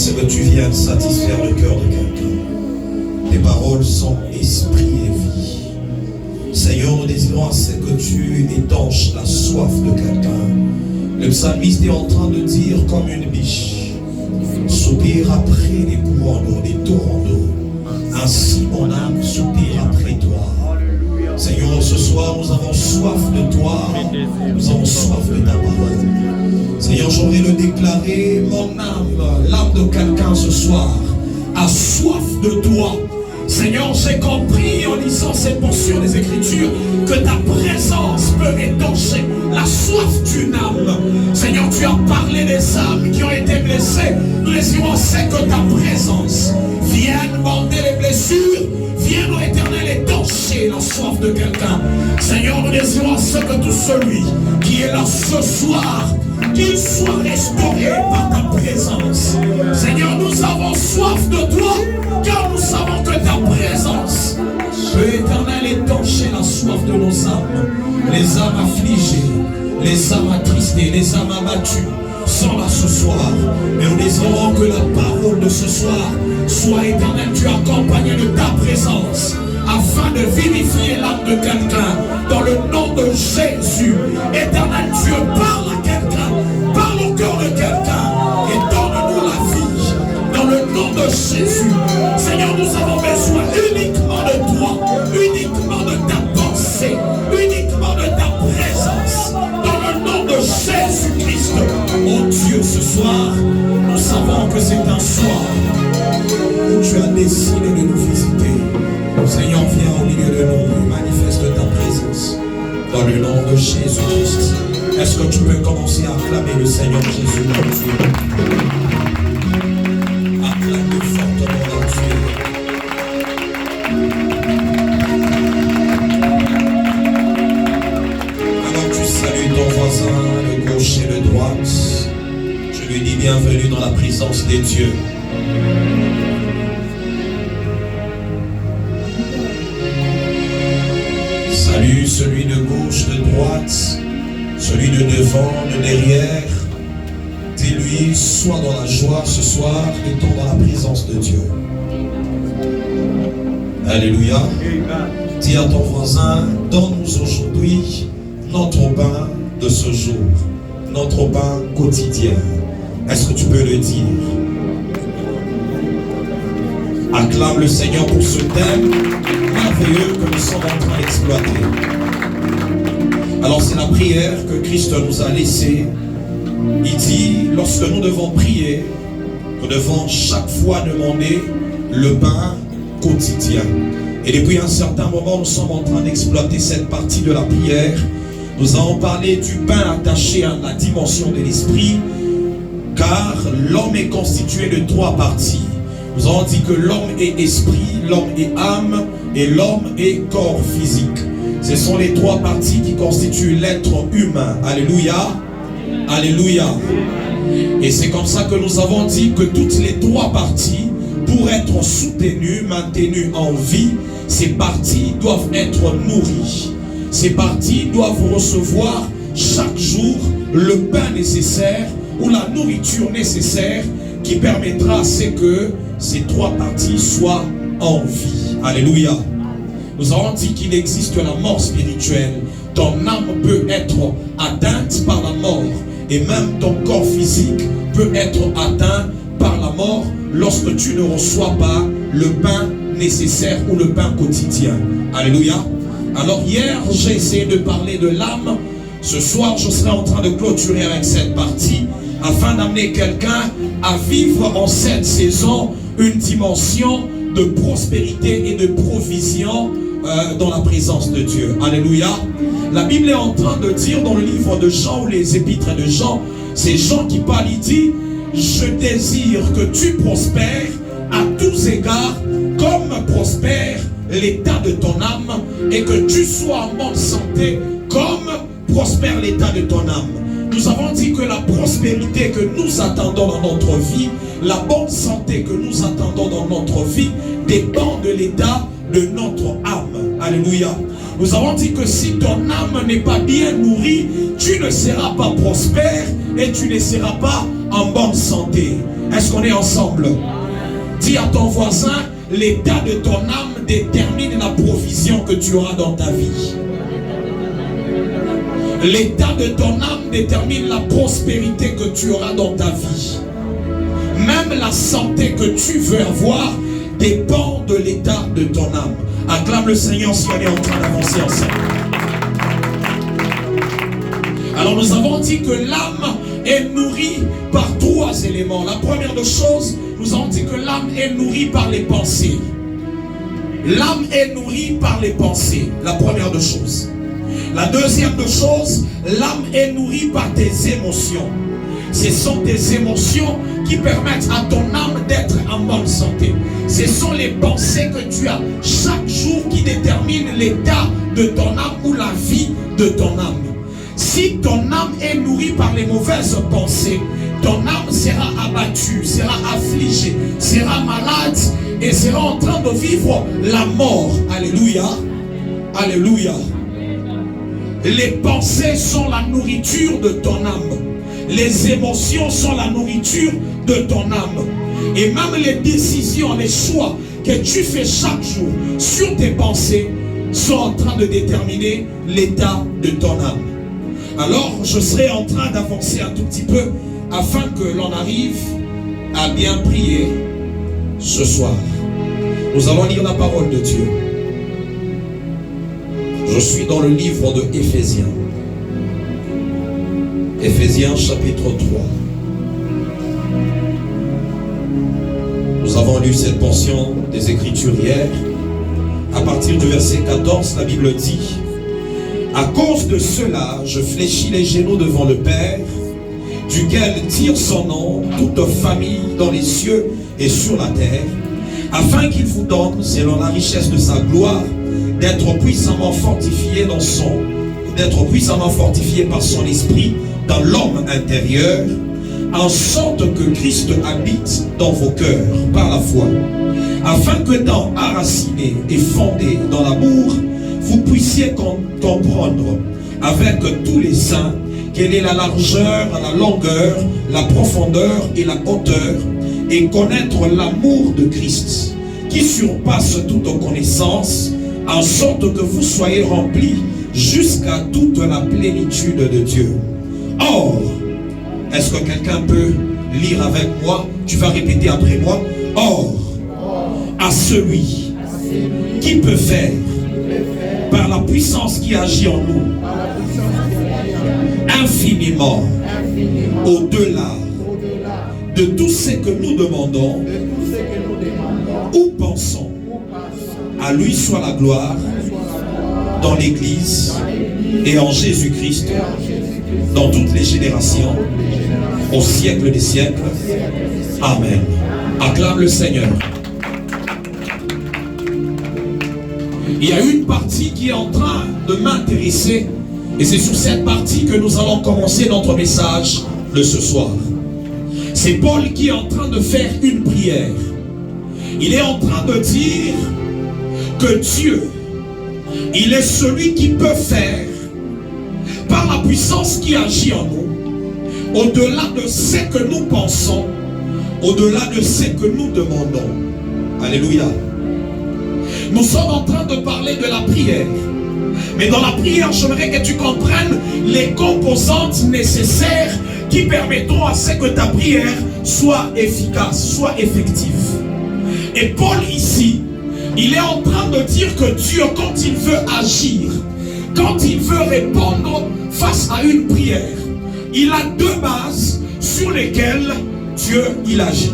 c'est que tu viennes satisfaire le cœur de quelqu'un. Tes paroles sont esprit et vie. Seigneur, nous désirons assez que tu étanches la soif de quelqu'un. Le psalmiste est en train de dire comme une biche, soupire après des courants d'eau, des torrents d'eau. Ainsi mon âme soupire après toi. Seigneur, ce soir nous avons soif de toi, nous avons soif de ta parole. Seigneur, j'aurais le déclarer, mon âme, l'âme de quelqu'un ce soir a soif de toi. Seigneur, j'ai compris en lisant cette portion des Écritures que ta présence peut étancher la soif d'une âme. Seigneur, tu as parlé des âmes qui ont été blessées. Nous désirons, c'est que ta présence vienne bander les blessures, vienne au Éternel étancher la soif de quelqu'un. Seigneur, nous désirons, c'est que tout celui qui est là ce soir, qu'il soit restauré par ta présence. Seigneur, nous avons soif de toi, car nous savons que ta présence peut, Éternel, étancher la soif de nos âmes. Les âmes affligées, les âmes attristées, les âmes abattues sont là ce soir. Mais nous désirons que la parole de ce soir soit, Éternel, tu accompagné de ta présence, afin de vivifier l'âme de quelqu'un. Dans le nom de Jésus, Éternel Dieu, parle à quelqu'un, parle au cœur de quelqu'un et donne-nous la vie. Dans le nom de Jésus, Seigneur, nous avons besoin uniquement de toi, uniquement de ta pensée, uniquement de ta présence. Dans le nom de Jésus-Christ, oh Dieu, ce soir, nous savons que c'est un soir où tu as décidé de nous visiter. Seigneur, viens au milieu de nous, manifeste ta présence. Dans le nom de Jésus-Christ. Est-ce que tu peux commencer à acclamer le Seigneur Jésus dans Dieu? Acclame fortement dans Dieu. Alors tu salues ton voisin de gauche et de droite. Je lui dis bienvenue dans la présence des dieux. Salut celui de gauche, de droite, celui de devant, de derrière. Dis-lui, sois dans la joie ce soir, étant dans la présence de Dieu. Alléluia. Dis à ton voisin, donne-nous aujourd'hui notre pain de ce jour, notre pain quotidien. Est-ce que tu peux le dire? Acclame le Seigneur pour ce thème merveilleux que nous sommes en train d'exploiter. Alors c'est la prière que Christ nous a laissée. Il dit, lorsque nous devons prier, nous devons chaque fois demander le pain quotidien. Et depuis un certain moment, nous sommes en train d'exploiter cette partie de la prière. Nous avons parlé du pain attaché à la dimension de l'esprit, car l'homme est constitué de trois parties. Nous avons dit que l'homme est esprit, l'homme est âme et l'homme est corps physique. Ce sont les trois parties qui constituent l'être humain. Alléluia. Alléluia. Et c'est comme ça que nous avons dit que toutes les trois parties, pour être soutenues, maintenues en vie, ces parties doivent être nourries. Ces parties doivent recevoir chaque jour le pain nécessaire ou la nourriture nécessaire qui permettra à ce que ces trois parties soient en vie. Alléluia. Nous avons dit qu'il existe la mort spirituelle. Ton âme peut être atteinte par la mort. Et même ton corps physique peut être atteint par la mort lorsque tu ne reçois pas le pain nécessaire ou le pain quotidien. Alléluia. Alors hier, j'ai essayé de parler de l'âme. Ce soir, je serai en train de clôturer avec cette partie afin d'amener quelqu'un à vivre en cette saison une dimension de prospérité et de provision dans la présence de Dieu. Alléluia. La Bible est en train de dire dans le livre de Jean ou les épîtres de Jean, c'est Jean qui parle, il dit, je désire que tu prospères à tous égards comme prospère l'état de ton âme et que tu sois en bonne santé comme prospère l'état de ton âme. Nous avons dit que la prospérité que nous attendons dans notre vie, la bonne santé que nous attendons dans notre vie dépend de l'état de notre âme. Alléluia. Nous avons dit que si ton âme n'est pas bien nourrie, tu ne seras pas prospère et tu ne seras pas en bonne santé. Est-ce qu'on est ensemble? Dis à ton voisin, l'état de ton âme détermine la provision que tu auras dans ta vie. L'état de ton âme détermine la prospérité que tu auras dans ta vie. Même la santé que tu veux avoir dépend de l'état de ton âme. Acclame le Seigneur si on est en train d'avancer ensemble. Alors nous avons dit que l'âme est nourrie par 3 éléments. La première des choses, nous avons dit que l'âme est nourrie par les pensées. L'âme est nourrie par les pensées. La première des choses. La deuxième des choses, l'âme est nourrie par tes émotions. Ce sont tes émotions qui permettent à ton âme d'être en bonne santé. Ce sont les pensées que tu as chaque jour qui déterminent l'état de ton âme ou la vie de ton âme. Si ton âme est nourrie par les mauvaises pensées, ton âme sera abattue, sera affligée, sera malade et sera en train de vivre la mort. Alléluia. Alléluia. Les pensées sont la nourriture de ton âme. Les émotions sont la nourriture de ton âme. Et même les décisions, les choix que tu fais chaque jour sur tes pensées sont en train de déterminer l'état de ton âme. Alors, je serai en train d'avancer un tout petit peu afin que l'on arrive à bien prier ce soir. Nous allons lire la parole de Dieu. Je suis dans le livre de Éphésiens. Éphésiens chapitre 3. Nous avons lu cette portion des Écritures hier. À partir du verset 14, la Bible dit: à cause de cela, je fléchis les genoux devant le Père, duquel tire son nom toute famille dans les cieux et sur la terre, afin qu'il vous donne, selon la richesse de sa gloire, d'être puissamment fortifié par son esprit dans l'homme intérieur, en sorte que Christ habite dans vos cœurs par la foi, afin que étant enracinés et fondés dans l'amour, vous puissiez comprendre avec tous les saints quelle est la largeur, la longueur, la profondeur et la hauteur, et connaître l'amour de Christ qui surpasse toute connaissance, en sorte que vous soyez remplis jusqu'à toute la plénitude de Dieu. Or, est-ce que quelqu'un peut lire avec moi? Tu vas répéter après moi. Or, à celui qui peut faire par la puissance qui agit en nous infiniment au-delà de tout ce que nous demandons ou pensons. À lui soit la gloire dans l'Église et en Jésus-Christ dans toutes les générations au siècle des siècles. Amen. Acclame le Seigneur. Il y a une partie qui est en train de m'intéresser et c'est sur cette partie que nous allons commencer notre message de ce soir. C'est Paul qui est en train de faire une prière. Il est en train de dire que Dieu, il est celui qui peut faire par la puissance qui agit en nous, au-delà de ce que nous pensons, au-delà de ce que nous demandons. Alléluia. Nous sommes en train de parler de la prière. Mais dans la prière, j'aimerais que tu comprennes les composantes nécessaires qui permettront à ce que ta prière soit efficace, soit effective. Et Paul ici, il est en train de dire que Dieu, quand il veut agir, quand il veut répondre face à une prière, il a 2 bases sur lesquelles Dieu, il agit.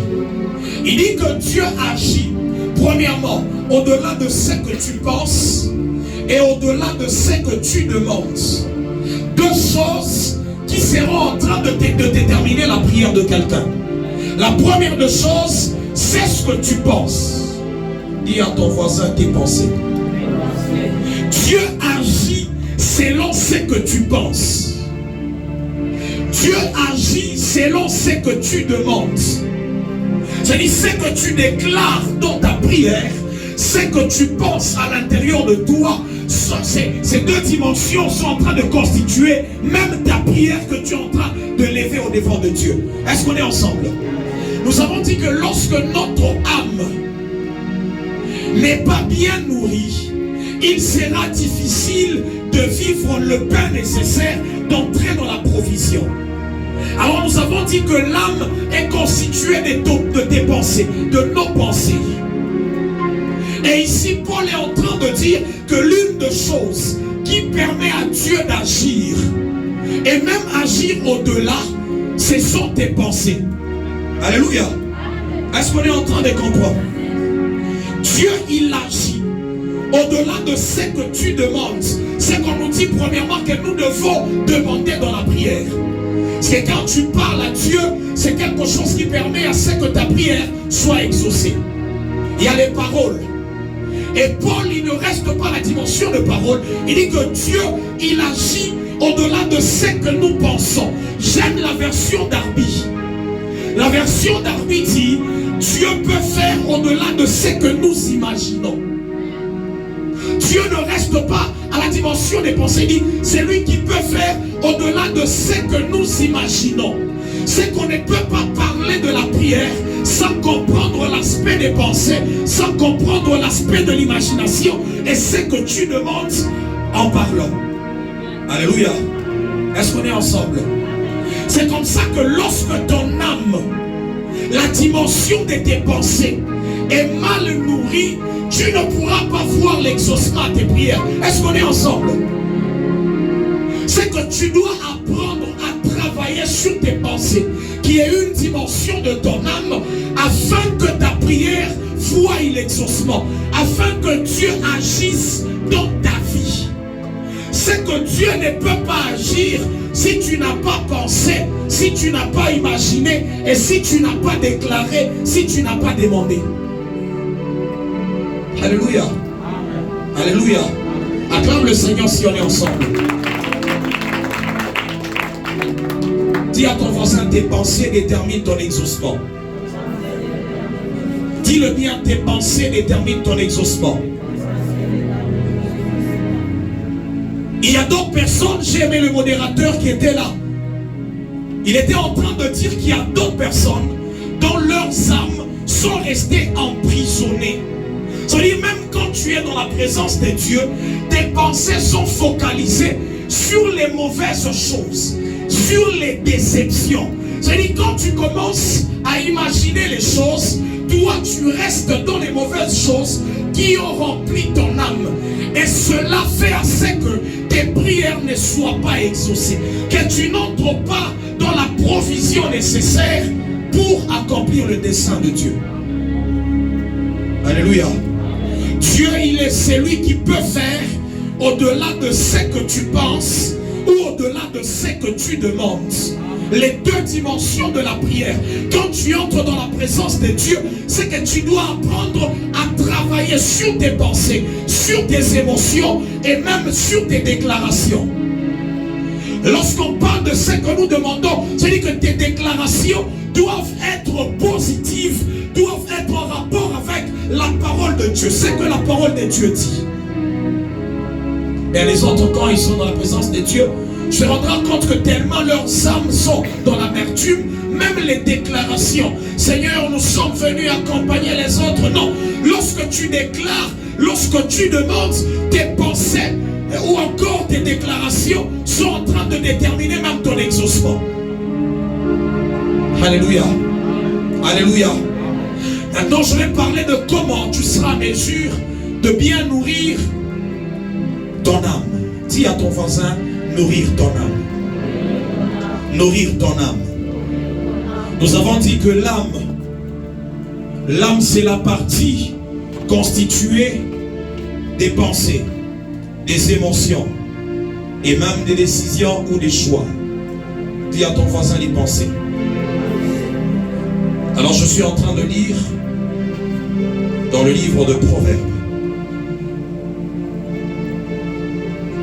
Il dit que Dieu agit, premièrement, au-delà de ce que tu penses et au-delà de ce que tu demandes. 2 choses qui seront en train de déterminer la prière de quelqu'un. La première des choses, c'est ce que tu penses. Dis à ton voisin tes pensées. Dieu agit selon ce que tu penses. Dieu agit selon ce que tu demandes. C'est-à-dire ce que tu déclares dans ta prière, ce que tu penses à l'intérieur de toi, ces 2 dimensions sont en train de constituer même ta prière que tu es en train de lever au devant de Dieu. Est-ce qu'on est ensemble? Nous avons dit que lorsque notre âme n'est pas bien nourrie, il sera difficile de vivre le pain nécessaire, d'entrer dans la provision. Alors nous avons dit que l'âme est constituée de tes pensées, de nos pensées. Et ici Paul est en train de dire que l'une des choses qui permet à Dieu d'agir, et même agir au-delà, ce sont tes pensées. Alléluia. Est-ce qu'on est en train de comprendre? Dieu, il agit au-delà de ce que tu demandes. C'est qu'on nous dit premièrement que nous devons demander dans la prière. C'est quand tu parles à Dieu, c'est quelque chose qui permet à ce que ta prière soit exaucée. Il y a les paroles. Et Paul, il ne reste pas à la dimension de parole. Il dit que Dieu, il agit au-delà de ce que nous pensons. J'aime la version d'Arby. La version d'Arby dit, Dieu peut faire au-delà de ce que nous imaginons. Dieu ne reste pas à la dimension des pensées. Il dit, c'est lui qui peut faire au-delà de ce que nous imaginons. C'est qu'on ne peut pas parler de la prière sans comprendre l'aspect des pensées, sans comprendre l'aspect de l'imagination et ce que tu demandes en parlant. Alléluia. Est-ce qu'on est ensemble? C'est comme ça que lorsque ton âme, la dimension de tes pensées est mal nourrie, tu ne pourras pas voir l'exaucement à tes prières. Est-ce qu'on est ensemble? C'est que tu dois apprendre à travailler sur tes pensées, qui est une dimension de ton âme, afin que ta prière voie l'exaucement, afin que Dieu agisse dans ta vie. C'est que Dieu ne peut pas agir si tu n'as pas pensé, si tu n'as pas imaginé, et si tu n'as pas déclaré, si tu n'as pas demandé. Alléluia. Alléluia. Acclame le Seigneur si on est ensemble. Dis à ton voisin, tes pensées déterminent ton exaucement. Dis-le bien, tes pensées déterminent ton exaucement. Il y a d'autres personnes, j'ai aimé le modérateur qui était là. Il était en train de dire qu'il y a d'autres personnes dont leurs âmes sont restées emprisonnées. C'est-à-dire même quand tu es dans la présence de Dieu, tes pensées sont focalisées sur les mauvaises choses, sur les déceptions. C'est-à-dire quand tu commences à imaginer les choses, toi tu restes dans les mauvaises choses qui ont rempli ton âme. Et cela fait à ce que tes prières ne soient pas exaucées, que tu n'entres pas dans la provision nécessaire pour accomplir le dessein de Dieu. Alléluia. Dieu, il est celui qui peut faire au-delà de ce que tu penses ou au-delà de ce que tu demandes. Les deux dimensions de la prière. Quand tu entres dans la présence de Dieu, c'est que tu dois apprendre à travailler sur tes pensées, sur tes émotions et même sur tes déclarations. Lorsqu'on parle de ce que nous demandons, c'est-à-dire que tes déclarations doivent être positives, doivent être en rapport avec la parole de Dieu, c'est que la parole de Dieu dit. Et les autres, quand ils sont dans la présence de Dieu, je me rendrai compte que tellement leurs âmes sont dans l'amertume, même les déclarations. Seigneur, nous sommes venus accompagner les autres. Non, lorsque tu déclares, lorsque tu demandes, tes pensées ou encore tes déclarations sont en train de déterminer même ton exaucement. Alléluia. Alléluia. Maintenant, je vais parler de comment tu seras à mesure de bien nourrir ton âme. Dis à ton voisin, nourrir ton âme. Nourrir ton âme. Nous avons dit que l'âme c'est la partie constituée des pensées, des émotions et même des décisions ou des choix. Dis à ton voisin les pensées. Alors je suis en train de lire dans le livre de Proverbes.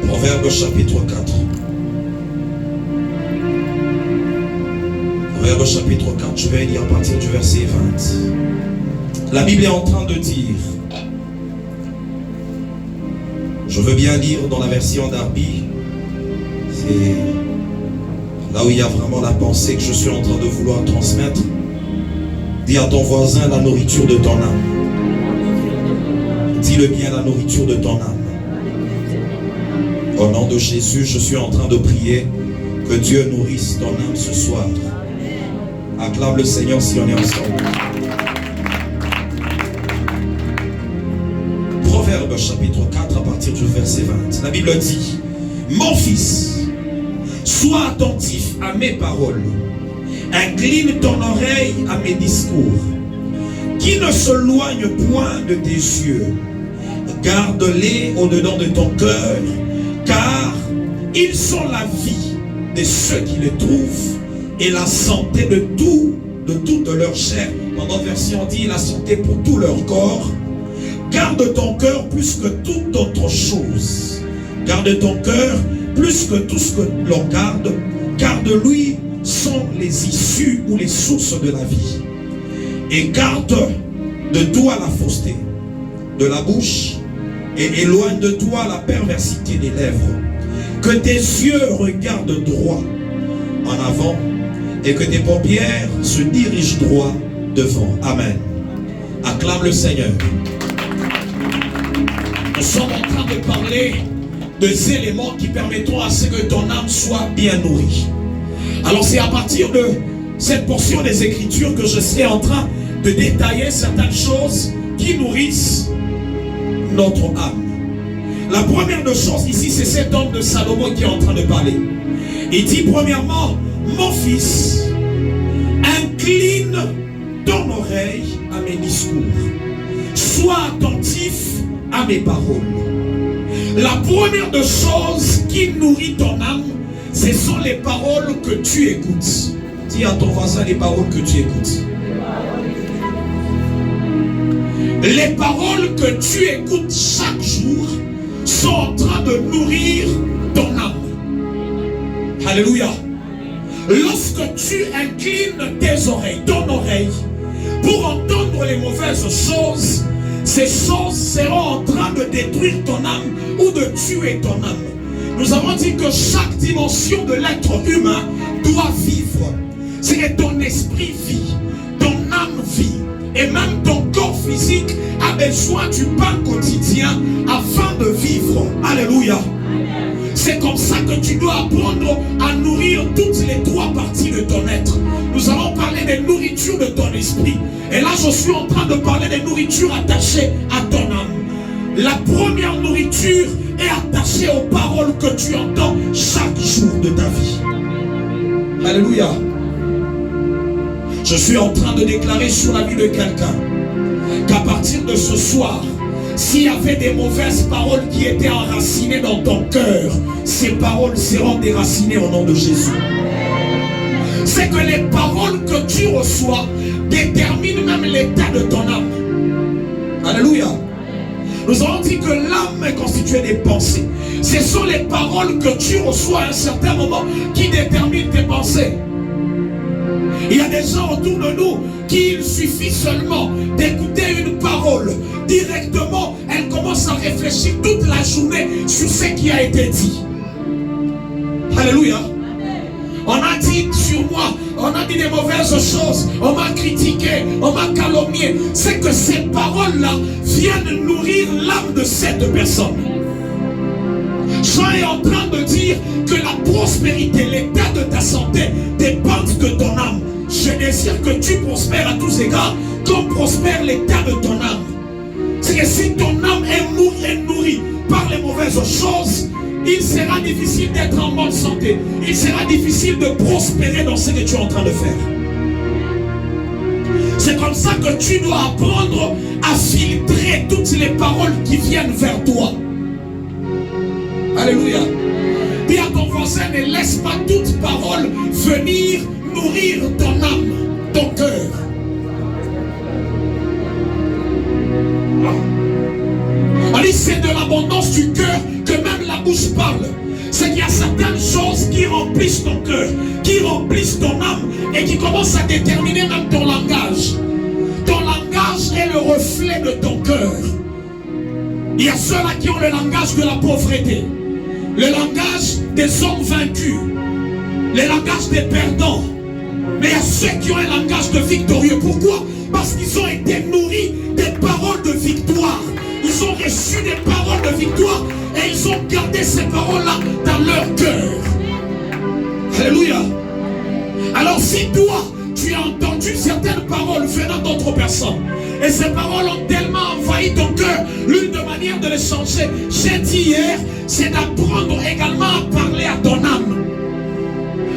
Proverbes chapitre 4. Proverbes chapitre 4, je vais lire à partir du verset 20. La Bible est en train de dire, je veux bien lire dans la version d'Arby, c'est là où il y a vraiment la pensée que je suis en train de vouloir transmettre. Dis à ton voisin la nourriture de ton âme. Dis-le bien, la nourriture de ton âme. Au nom de Jésus, je suis en train de prier que Dieu nourrisse ton âme ce soir. Acclame le Seigneur si on est ensemble. Proverbe chapitre 4 à partir du verset 20. La Bible dit: mon fils, sois attentif à mes paroles. Incline ton oreille à mes discours. Qui ne se loigne point de tes yeux. Garde-les au-dedans de ton cœur, car ils sont la vie de ceux qui les trouvent et la santé de toute leur chair. Dans notre version dit la santé pour tout leur corps. Garde ton cœur plus que toute autre chose. Garde ton cœur plus que tout ce que l'on garde, car de lui sont les issues ou les sources de la vie. Et garde de toi la fausseté de la bouche et éloigne de toi la perversité des lèvres. Que tes yeux regardent droit en avant et que tes paupières se dirigent droit devant. Amen. Acclame le Seigneur. Nous sommes en train de parler des éléments qui permettront à ce que ton âme soit bien nourrie. Alors c'est à partir de cette portion des Écritures que je serai en train de détailler certaines choses qui nourrissent notre âme. La première des choses ici, c'est cet homme de Salomon qui est en train de parler. Il dit premièrement: mon fils, incline ton oreille à mes discours. Sois attentif à mes paroles. La première des choses qui nourrit ton âme, ce sont les paroles que tu écoutes. Dis à ton voisin les paroles que tu écoutes. Les paroles que tu écoutes chaque jour sont en train de nourrir ton âme. Alléluia. Lorsque tu inclines tes oreilles, ton oreille, pour entendre les mauvaises choses, ces choses seront en train de détruire ton âme ou de tuer ton âme. Nous avons dit que chaque dimension de l'être humain doit vivre. C'est que ton esprit vit, ton âme vit, et même ton corps physique a besoin du pain quotidien afin de vivre. Alléluia. C'est comme ça que tu dois apprendre à nourrir toutes les trois parties de ton être. Nous allons parler des nourritures de ton esprit. Et là, je suis en train de parler des nourritures attachées à ton âme. La première nourriture est attachée aux paroles que tu entends chaque jour de ta vie. Alléluia. Je suis en train de déclarer sur la vie de quelqu'un qu'à partir de ce soir, s'il y avait des mauvaises paroles qui étaient enracinées dans ton cœur, ces paroles seront déracinées au nom de Jésus. C'est que les paroles que tu reçois déterminent même l'état de ton âme. Alléluia. Nous avons dit que l'âme est constituée des pensées. Ce sont les paroles que tu reçois à un certain moment qui déterminent tes pensées. Il y a des gens autour de nous qui il suffit seulement d'écouter une parole. Directement, elle commence à réfléchir toute la journée sur ce qui a été dit. Alléluia. On a dit sur moi, on a dit des mauvaises choses, on m'a critiqué, on m'a calomnié. C'est que ces paroles-là viennent nourrir l'âme de cette personne. Jean est en train de dire que la prospérité, l'état de ta santé dépend de ton âme. Je désire que tu prospères à tous égards comme prospère l'état de ton âme. C'est que si ton âme est nourrie par les mauvaises choses, il sera difficile d'être en bonne santé. Il sera difficile de prospérer dans ce que tu es en train de faire. C'est comme ça que tu dois apprendre à filtrer toutes les paroles qui viennent vers toi. Alléluia. Dis à ton voisin, ne laisse pas toute parole venir nourrir ton âme, ton cœur. On dit c'est de l'abondance du cœur que même la bouche parle. C'est qu'il y a certaines choses qui remplissent ton cœur, qui remplissent ton âme et qui commencent à déterminer même ton langage. Ton langage est le reflet de ton cœur. Il y a ceux-là qui ont le langage de la pauvreté, le langage des hommes vaincus, le langage des perdants. Mais il y a ceux qui ont un langage de victorieux. Pourquoi? Parce qu'ils ont été nourris des paroles de victoire. Ils ont reçu des paroles de victoire et ils ont gardé ces paroles-là dans leur cœur. Alléluia. Alors si toi, tu as entendu certaines paroles venant d'autres personnes et ces paroles ont tellement envahi ton cœur, l'une des manières de les changer, j'ai dit hier, c'est d'apprendre également à parler à ton âme.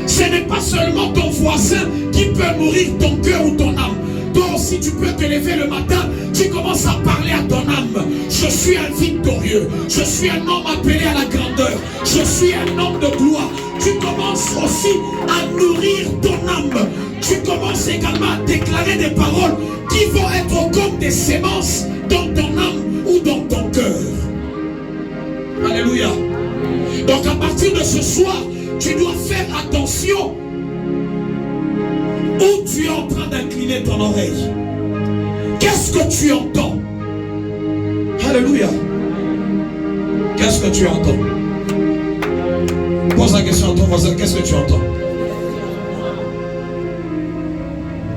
Ce n'est pas seulement ton voisin qui peut nourrir ton cœur ou ton âme. Toi aussi tu peux te lever le matin, tu commences à parler à ton âme. Je suis un victorieux, je suis un homme appelé à la grandeur, je suis un homme de gloire. Tu commences aussi à nourrir ton âme. Tu commences également à déclarer des paroles qui vont être comme des semences dans ton âme ou dans ton cœur. Alléluia. Donc à partir de ce soir, tu dois faire attention où tu es en train d'incliner ton oreille. Qu'est-ce que tu entends? Alléluia. Qu'est-ce que tu entends? Pose la question à ton voisin, qu'est-ce que tu entends?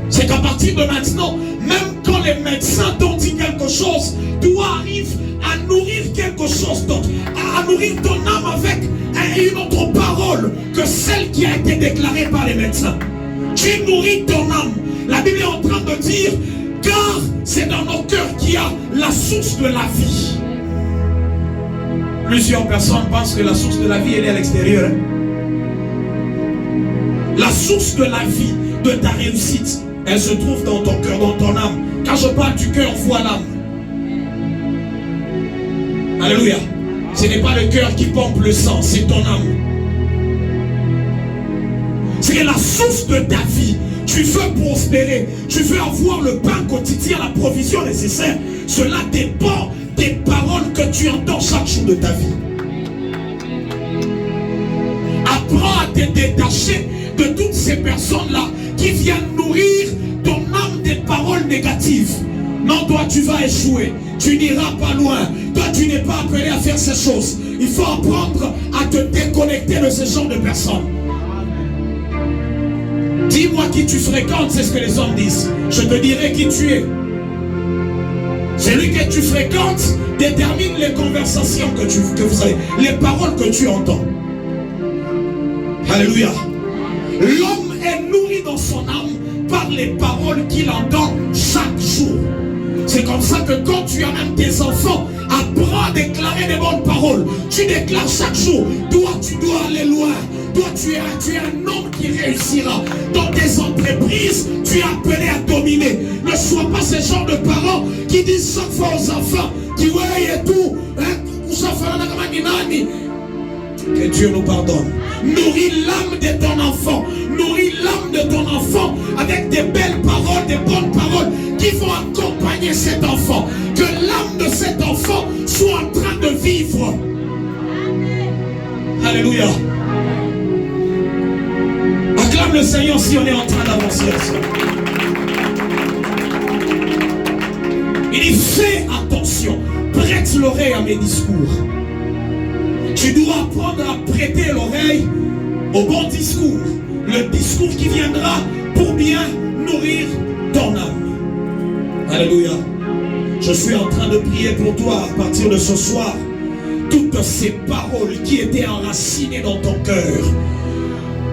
C'est qu'à partir de maintenant, même quand les médecins t'ont dit quelque chose, toi arrives à nourrir quelque chose d'autre, à nourrir ton âme avec une autre parole que celle qui a été déclarée par les médecins. Tu nourris ton âme. La Bible est en train de dire, car c'est dans nos cœurs qu'il y a la source de la vie. Plusieurs personnes pensent que la source de la vie, elle est à l'extérieur. La source de la vie, de ta réussite, elle se trouve dans ton cœur, dans ton âme. Quand je parle du cœur, on voit l'âme. Alléluia. Ce n'est pas le cœur qui pompe le sang, c'est ton âme. C'est la source de ta vie. Tu veux prospérer, tu veux avoir le pain quotidien, la provision nécessaire. Cela dépend des paroles que tu entends chaque jour de ta vie. Apprends à te détacher de toutes ces personnes-là qui viennent nourrir ton âme des paroles négatives. Non, toi tu vas échouer, tu n'iras pas loin, toi tu n'es pas appelé à faire ces choses. Il faut apprendre à te déconnecter de ce genre de personnes. Dis-moi qui tu fréquentes, c'est ce que les hommes disent. Je te dirai qui tu es. Celui que tu fréquentes détermine les conversations que vous avez, les paroles que tu entends. Alléluia. L'homme est nourri dans son âme par les paroles qu'il entend chaque jour. C'est comme ça que quand tu amènes tes enfants, apprends à déclarer des bonnes paroles. Tu déclares chaque jour, toi tu dois aller loin. Toi tu es un homme qui réussira. Dans tes entreprises, tu es appelé à dominer. Ne sois pas ce genre de parents qui disent chaque fois aux enfants, qui ouais et tout, que Dieu nous pardonne. Nourris l'âme de ton enfant. Nourris l'âme de ton enfant avec des belles paroles, des bonnes paroles qui vont accompagner cet enfant. Que l'âme de cet enfant soit en train de vivre. Alléluia. Acclame le Seigneur si on est en train d'avancer. Il dit fais attention, prête l'oreille à mes discours. Tu dois apprendre à prêter l'oreille au bon discours. Le discours qui viendra pour bien nourrir ton âme. Alléluia. Je suis en train de prier pour toi à partir de ce soir. Toutes ces paroles qui étaient enracinées dans ton cœur,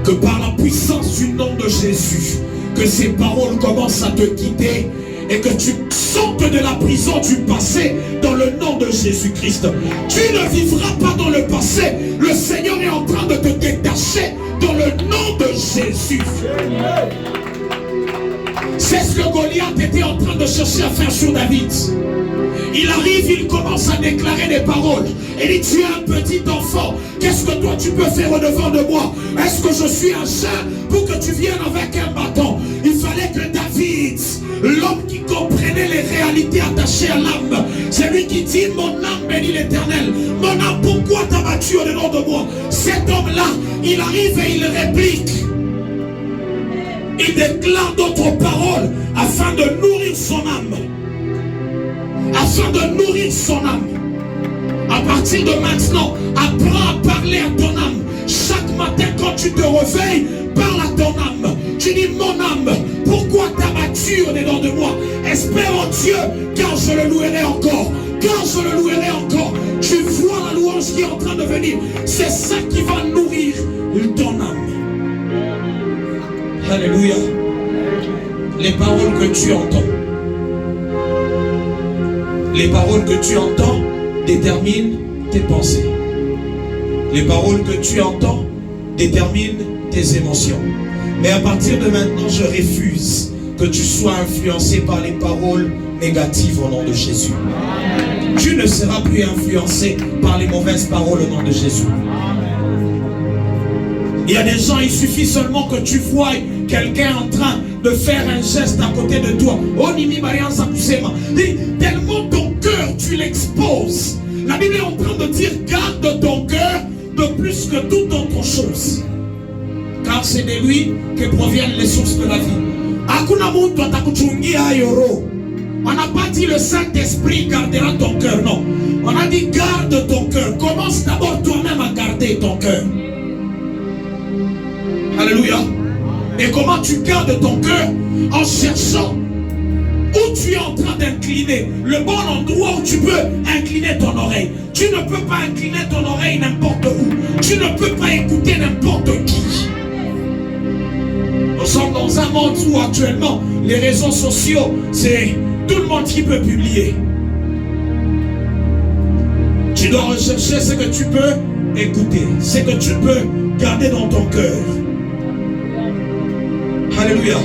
que par la puissance du nom de Jésus, que ces paroles commencent à te guider et que tu sortes de la prison du passé dans le nom de Jésus-Christ. Tu ne vivras pas dans le passé. Le Seigneur est en train de te détacher dans le nom de Jésus. C'est ce que Goliath était en train de chercher à faire sur David. Il arrive, il commence à déclarer des paroles. Il dit, tu es un petit enfant. Qu'est-ce que toi tu peux faire au-devant de moi? Est-ce que je suis un chien pour que tu viennes avec un bâton? Il fallait que David, l'homme qui comprenait les réalités attachées à l'âme, c'est lui qui dit, mon âme bénit l'Éternel. Mon âme, pourquoi t'as battu au-dedans de moi? Cet homme-là, il arrive et il réplique. Il déclare d'autres paroles afin de nourrir son âme. Afin de nourrir son âme. À partir de maintenant, apprends à parler à ton âme. matin quand tu te réveilles, parle à ton âme. Tu dis, mon âme, pourquoi t'as battu nature dedans de moi. Espère en Dieu, car je le louerai encore. Car je le louerai encore. Tu vois la louange qui est en train de venir. C'est ça qui va nourrir ton âme. Alléluia. Les paroles que tu entends. Les paroles que tu entends déterminent tes pensées. Les paroles que tu entends déterminent tes émotions. Mais à partir de maintenant, je refuse que tu sois influencé par les paroles négatives au nom de Jésus. Tu ne seras plus influencé par les mauvaises paroles au nom de Jésus. Il y a des gens, il suffit seulement que tu vois quelqu'un en train de faire un geste à côté de toi. Tellement ton cœur, tu l'exposes. La Bible est en train de dire, garde ton cœur de plus que toute autre chose. Car c'est de lui que proviennent les sources de la vie. On n'a pas dit le Saint-Esprit gardera ton cœur, non. On a dit garde ton cœur. Commence d'abord toi-même à garder ton cœur. Alléluia. Et comment tu gardes ton cœur? En cherchant où tu es en train d'incliner, le bon endroit où tu peux incliner ton oreille. Tu ne peux pas incliner ton oreille n'importe où. Tu ne peux pas écouter n'importe qui. Nous sommes dans un monde où actuellement les réseaux sociaux, c'est tout le monde qui peut publier. Tu dois rechercher ce que tu peux écouter, ce que tu peux garder dans ton cœur. Alléluia.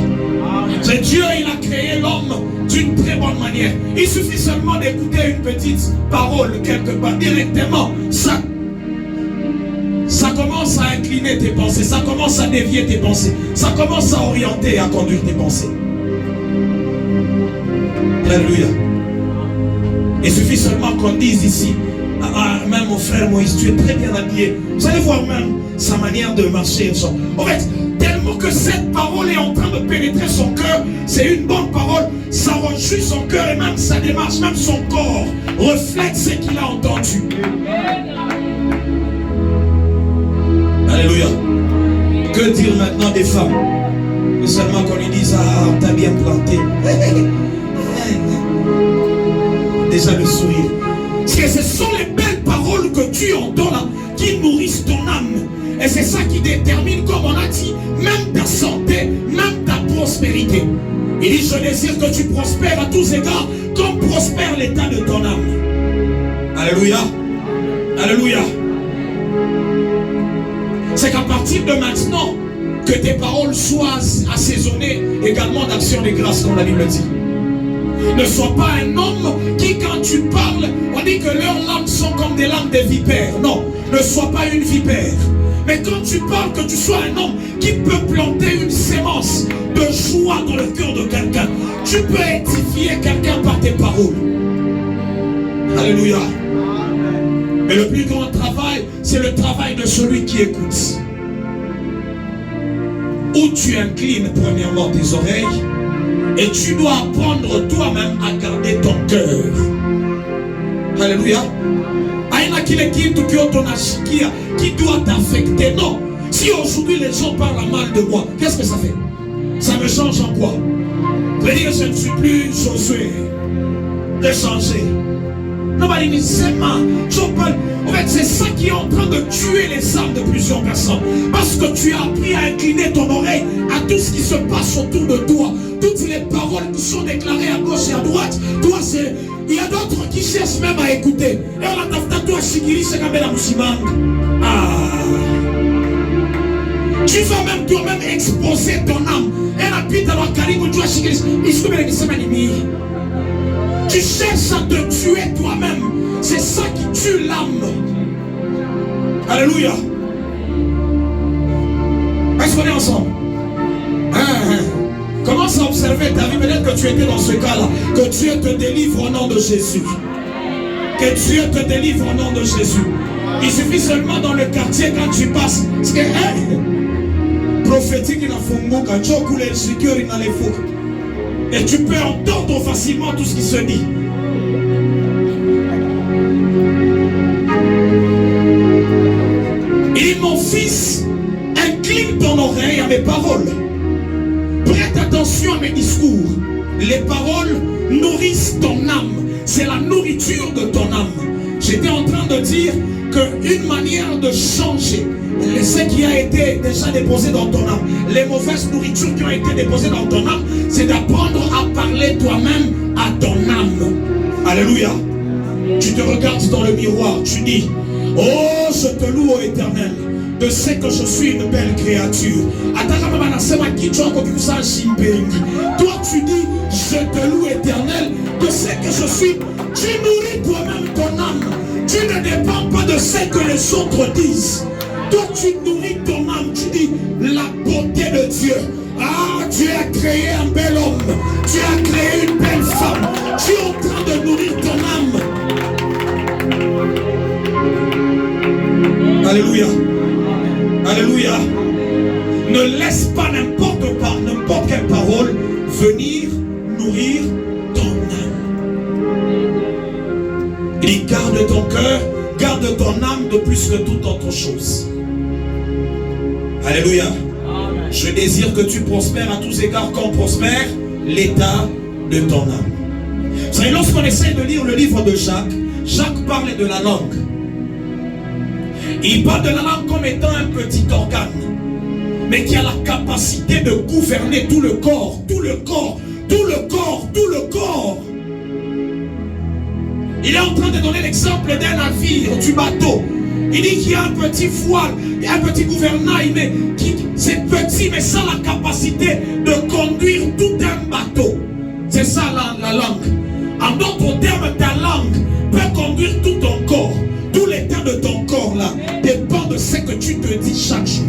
C'est Dieu, il a créé l'homme d'une très bonne manière. Il suffit seulement d'écouter une petite parole quelque part directement. Ça commence à incliner tes pensées, ça commence à dévier tes pensées, ça commence à orienter et à conduire tes pensées. Alléluia. Il suffit seulement qu'on dise ici, même mon frère Moïse, tu es très bien habillé. Vous allez voir même sa manière de marcher. En fait, tellement que cette parole est en train de pénétrer son cœur, c'est une bonne parole, ça rejoue son cœur et même sa démarche, même son corps reflète ce qu'il a entendu. Alléluia. Que dire maintenant des femmes? Que seulement qu'on lui dise, ah, on t'a bien planté. Déjà le sourire. Parce que ce sont les belles paroles que tu entends là qui nourrissent ton âme. Et c'est ça qui détermine, comme on a dit, même ta santé, même ta prospérité. Il dit, je désire que tu prospères à tous égards, comme prospère l'état de ton âme. Alléluia. Alléluia. C'est qu'à partir de maintenant, que tes paroles soient assaisonnées également d'actions de grâce, comme la Bible dit. Ne sois pas un homme qui, quand tu parles, on dit que leurs lames sont comme des lames de vipères. Non, ne sois pas une vipère. Mais quand tu parles, que tu sois un homme qui peut planter une sémence de joie dans le cœur de quelqu'un. Tu peux édifier quelqu'un par tes paroles. Alléluia. Mais le plus grand travail, c'est le travail de celui qui écoute. Où tu inclines premièrement tes oreilles et tu dois apprendre toi-même à garder ton cœur. Alléluia. Qui doit t'affecter. Non. Si aujourd'hui les gens parlent mal de moi, qu'est-ce que ça fait? Ça me change en quoi? Ça veut dire que je ne suis plus Josué de changer. Non, mais il en fait, c'est ça qui est en train de tuer les âmes de plusieurs personnes. Parce que tu as appris à incliner ton oreille à tout ce qui se passe autour de toi. Toutes les paroles qui sont déclarées à gauche et à droite. Toi, c'est... Il y a d'autres qui cherchent même à écouter. Et on a toi, Shigiri, c'est quand même la Moussima. Ah. Tu vas même toi-même exposer ton âme. Et la pite alors Karibu, toi, Shigiri, tu cherches à te tuer toi-même. C'est ça qui tue l'âme. Alléluia. Est-ce qu'on est ensemble? Commence à observer ta vie. Peut-être que tu étais dans ce cas-là. Que Dieu te délivre au nom de Jésus. Que Dieu te délivre au nom de Jésus. Il suffit seulement dans le quartier quand tu passes. Parce que prophétique, il a fongo quand tu as coulé le sucre, il a les faux. Et tu peux entendre facilement tout ce qui se dit. Il dit, mon fils, incline ton oreille à mes paroles. Prête Prête attention à mes discours. Les paroles nourrissent ton âme. C'est la nourriture de ton âme. J'étais en train de dire qu'une manière de changer ce qui a été déjà déposé dans ton âme, les mauvaises nourritures qui ont été déposées dans ton âme, c'est d'apprendre à parler toi-même à ton âme. Alléluia. Tu te regardes dans le miroir, tu dis: oh, je te loue, ô Éternel, de ce que je suis une belle créature. Toi tu dis: je te loue, Éternel, de ce que je suis. Tu nourris toi-même ton âme. Tu ne dépends pas de ce que les autres disent. Toi tu nourris ton âme. Tu dis: la beauté de Dieu. Ah, tu as créé un bel homme. Tu as créé une belle femme. Tu es en train de nourrir ton âme. Alléluia. Alléluia. Ne laisse pas n'importe quelle parole venir nourrir ton âme. Il dit: garde ton cœur, garde ton âme de plus que toute autre chose. Alléluia. Je désire que tu prospères à tous égards comme prospère l'état de ton âme. Vous savez, lorsqu'on essaie de lire le livre de Jacques, Jacques parle de la langue. Il parle de la langue comme étant un petit organe, mais qui a la capacité de gouverner tout le corps, tout le corps, tout le corps, tout le corps. Il est en train de donner l'exemple d'un navire, du bateau. Il dit qu'il y a un petit voile, il y a un petit gouvernail, mais c'est petit, mais ça a la capacité de conduire tout un bateau. C'est ça la langue. En d'autres termes, ta langue peut conduire tout ton corps. Tout l'état de ton corps là dépend de ce que tu te dis chaque jour.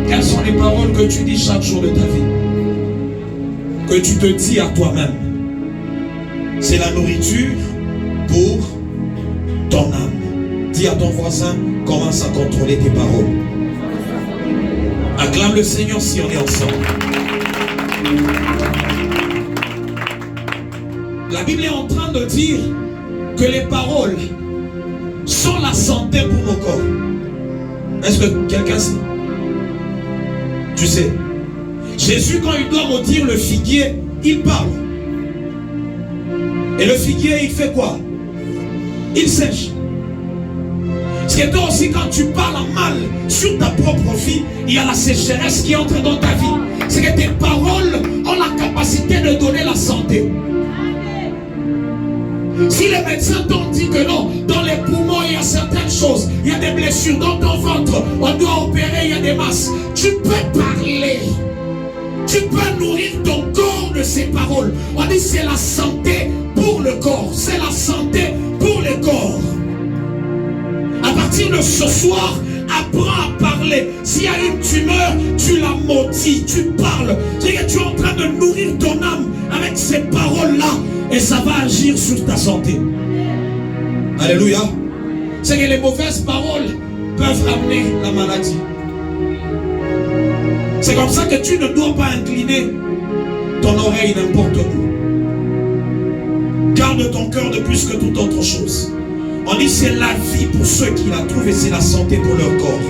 Quelles sont les paroles que tu dis chaque jour de ta vie? Que tu te dis à toi-même. C'est la nourriture pour ton âme. Dis à ton voisin: commence à contrôler tes paroles. Acclame le Seigneur si on est ensemble. La Bible est en train de dire que les paroles sont la santé pour nos corps. Est-ce que quelqu'un sait? Tu sais, Jésus, quand il doit maudire le figuier, il parle. Et le figuier, il fait quoi? Il sèche. Ce qui est aussi, quand tu parles mal sur ta propre vie, il y a la sécheresse qui entre dans ta vie. C'est que tes paroles ont la capacité de donner la santé. Si les médecins t'ont dit que non, dans les poumons il y a certaines choses, il y a des blessures, dans ton ventre on doit opérer, il y a des masses, tu peux parler. Tu peux nourrir ton corps de ces paroles. On dit c'est la santé pour le corps. C'est la santé pour le corps. À partir de ce soir, apprends à parler. S'il y a une tumeur, tu la maudis, tu parles. C'est-à-dire que tu es en train de nourrir ton âme avec ces paroles-là. Et ça va agir sur ta santé. Alléluia. C'est que les mauvaises paroles peuvent ramener la maladie. C'est comme ça que tu ne dois pas incliner ton oreille n'importe où. Garde ton cœur de plus que toute autre chose. On dit c'est la vie pour ceux qui la trouvent et c'est la santé pour leur corps.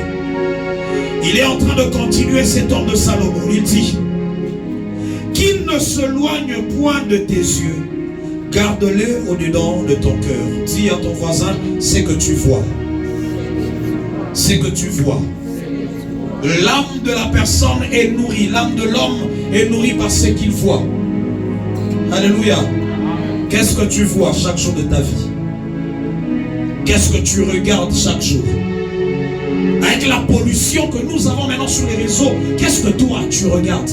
Il est en train de continuer cet homme de Salomon. Il dit: qu'il ne se loigne point de tes yeux. Garde-le au-dedans de ton cœur. Dis à ton voisin: c'est que tu vois. C'est que tu vois. L'âme de la personne est nourrie. L'âme de l'homme est nourrie par ce qu'il voit. Alléluia. Qu'est-ce que tu vois chaque jour de ta vie? Qu'est-ce que tu regardes chaque jour? Avec la pollution que nous avons maintenant sur les réseaux, qu'est-ce que toi tu regardes?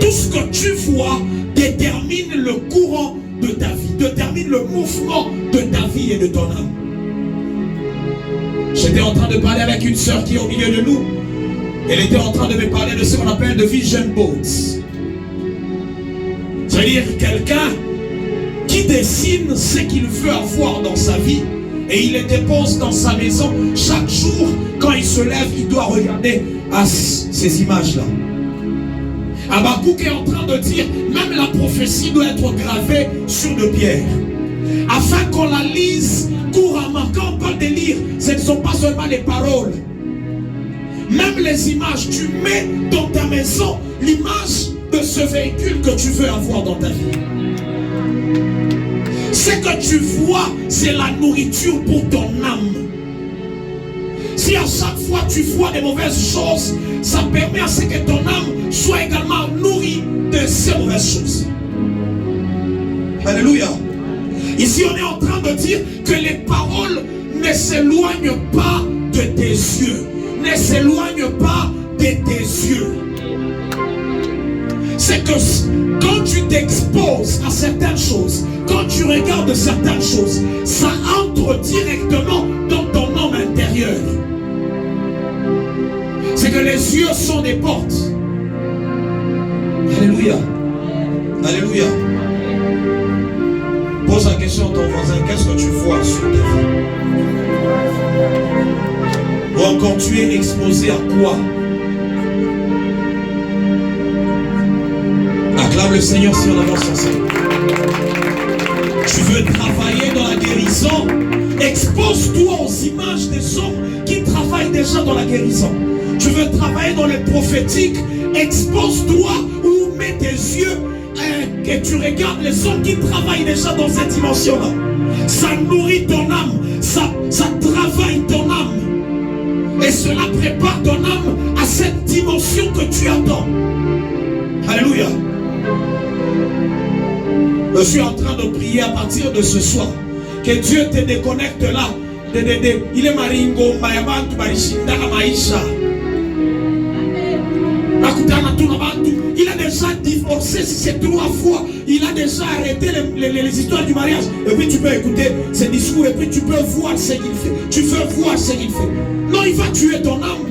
Tout ce que tu vois détermine le courant de ta vie, détermine le mouvement de ta vie et de ton âme. J'étais en train de parler avec une sœur qui est au milieu de nous. Elle était en train de me parler de ce qu'on appelle de vision boards. C'est-à-dire quelqu'un qui dessine ce qu'il veut avoir dans sa vie et il les dépose dans sa maison. Chaque jour, quand il se lève, il doit regarder à ces images-là. Habakkuk est en train de dire, même la prophétie doit être gravée sur de pierres, afin qu'on la lise couramment. Quand on parle de lire, ce ne sont pas seulement les paroles. Même les images, tu mets dans ta maison l'image de ce véhicule que tu veux avoir dans ta vie. Ce que tu vois, c'est la nourriture pour ton âme. Si à chaque fois tu vois des mauvaises choses, ça permet à ce que ton âme soit également nourrie de ces mauvaises choses. Alléluia. Ici on est en train de dire que les paroles ne s'éloignent pas de tes yeux. Ne s'éloignent pas de tes yeux. C'est que quand tu t'exposes à certaines choses, quand tu regardes certaines choses, ça entre directement dans ton homme intérieur. C'est que les yeux sont des portes. Alléluia. Alléluia. Pose la question à ton voisin, qu'est-ce que tu vois sur ta vie? Ou encore tu es exposé à quoi? Acclame le Seigneur si on avance ensemble. Tu veux travailler dans la guérison? Expose-toi aux images des hommes qui travaillent déjà dans la guérison. Tu veux travailler dans le prophétique? Expose-toi ou mets tes yeux et tu regardes les hommes qui travaillent déjà dans cette dimension-là. Ça nourrit ton âme, ça travaille ton âme. Et cela prépare ton âme à cette dimension que tu attends. Alléluia. Je suis en train de prier à partir de ce soir. Que Dieu te déconnecte là. Il est maringo, mayabantu, barishinda, maisha. Il a déjà divorcé si c'est 3 fois. Il a déjà arrêté les histoires du mariage. Et puis tu peux écouter ses discours. Et puis tu peux voir ce qu'il fait. Tu veux voir ce qu'il fait. Non, il va tuer ton âme.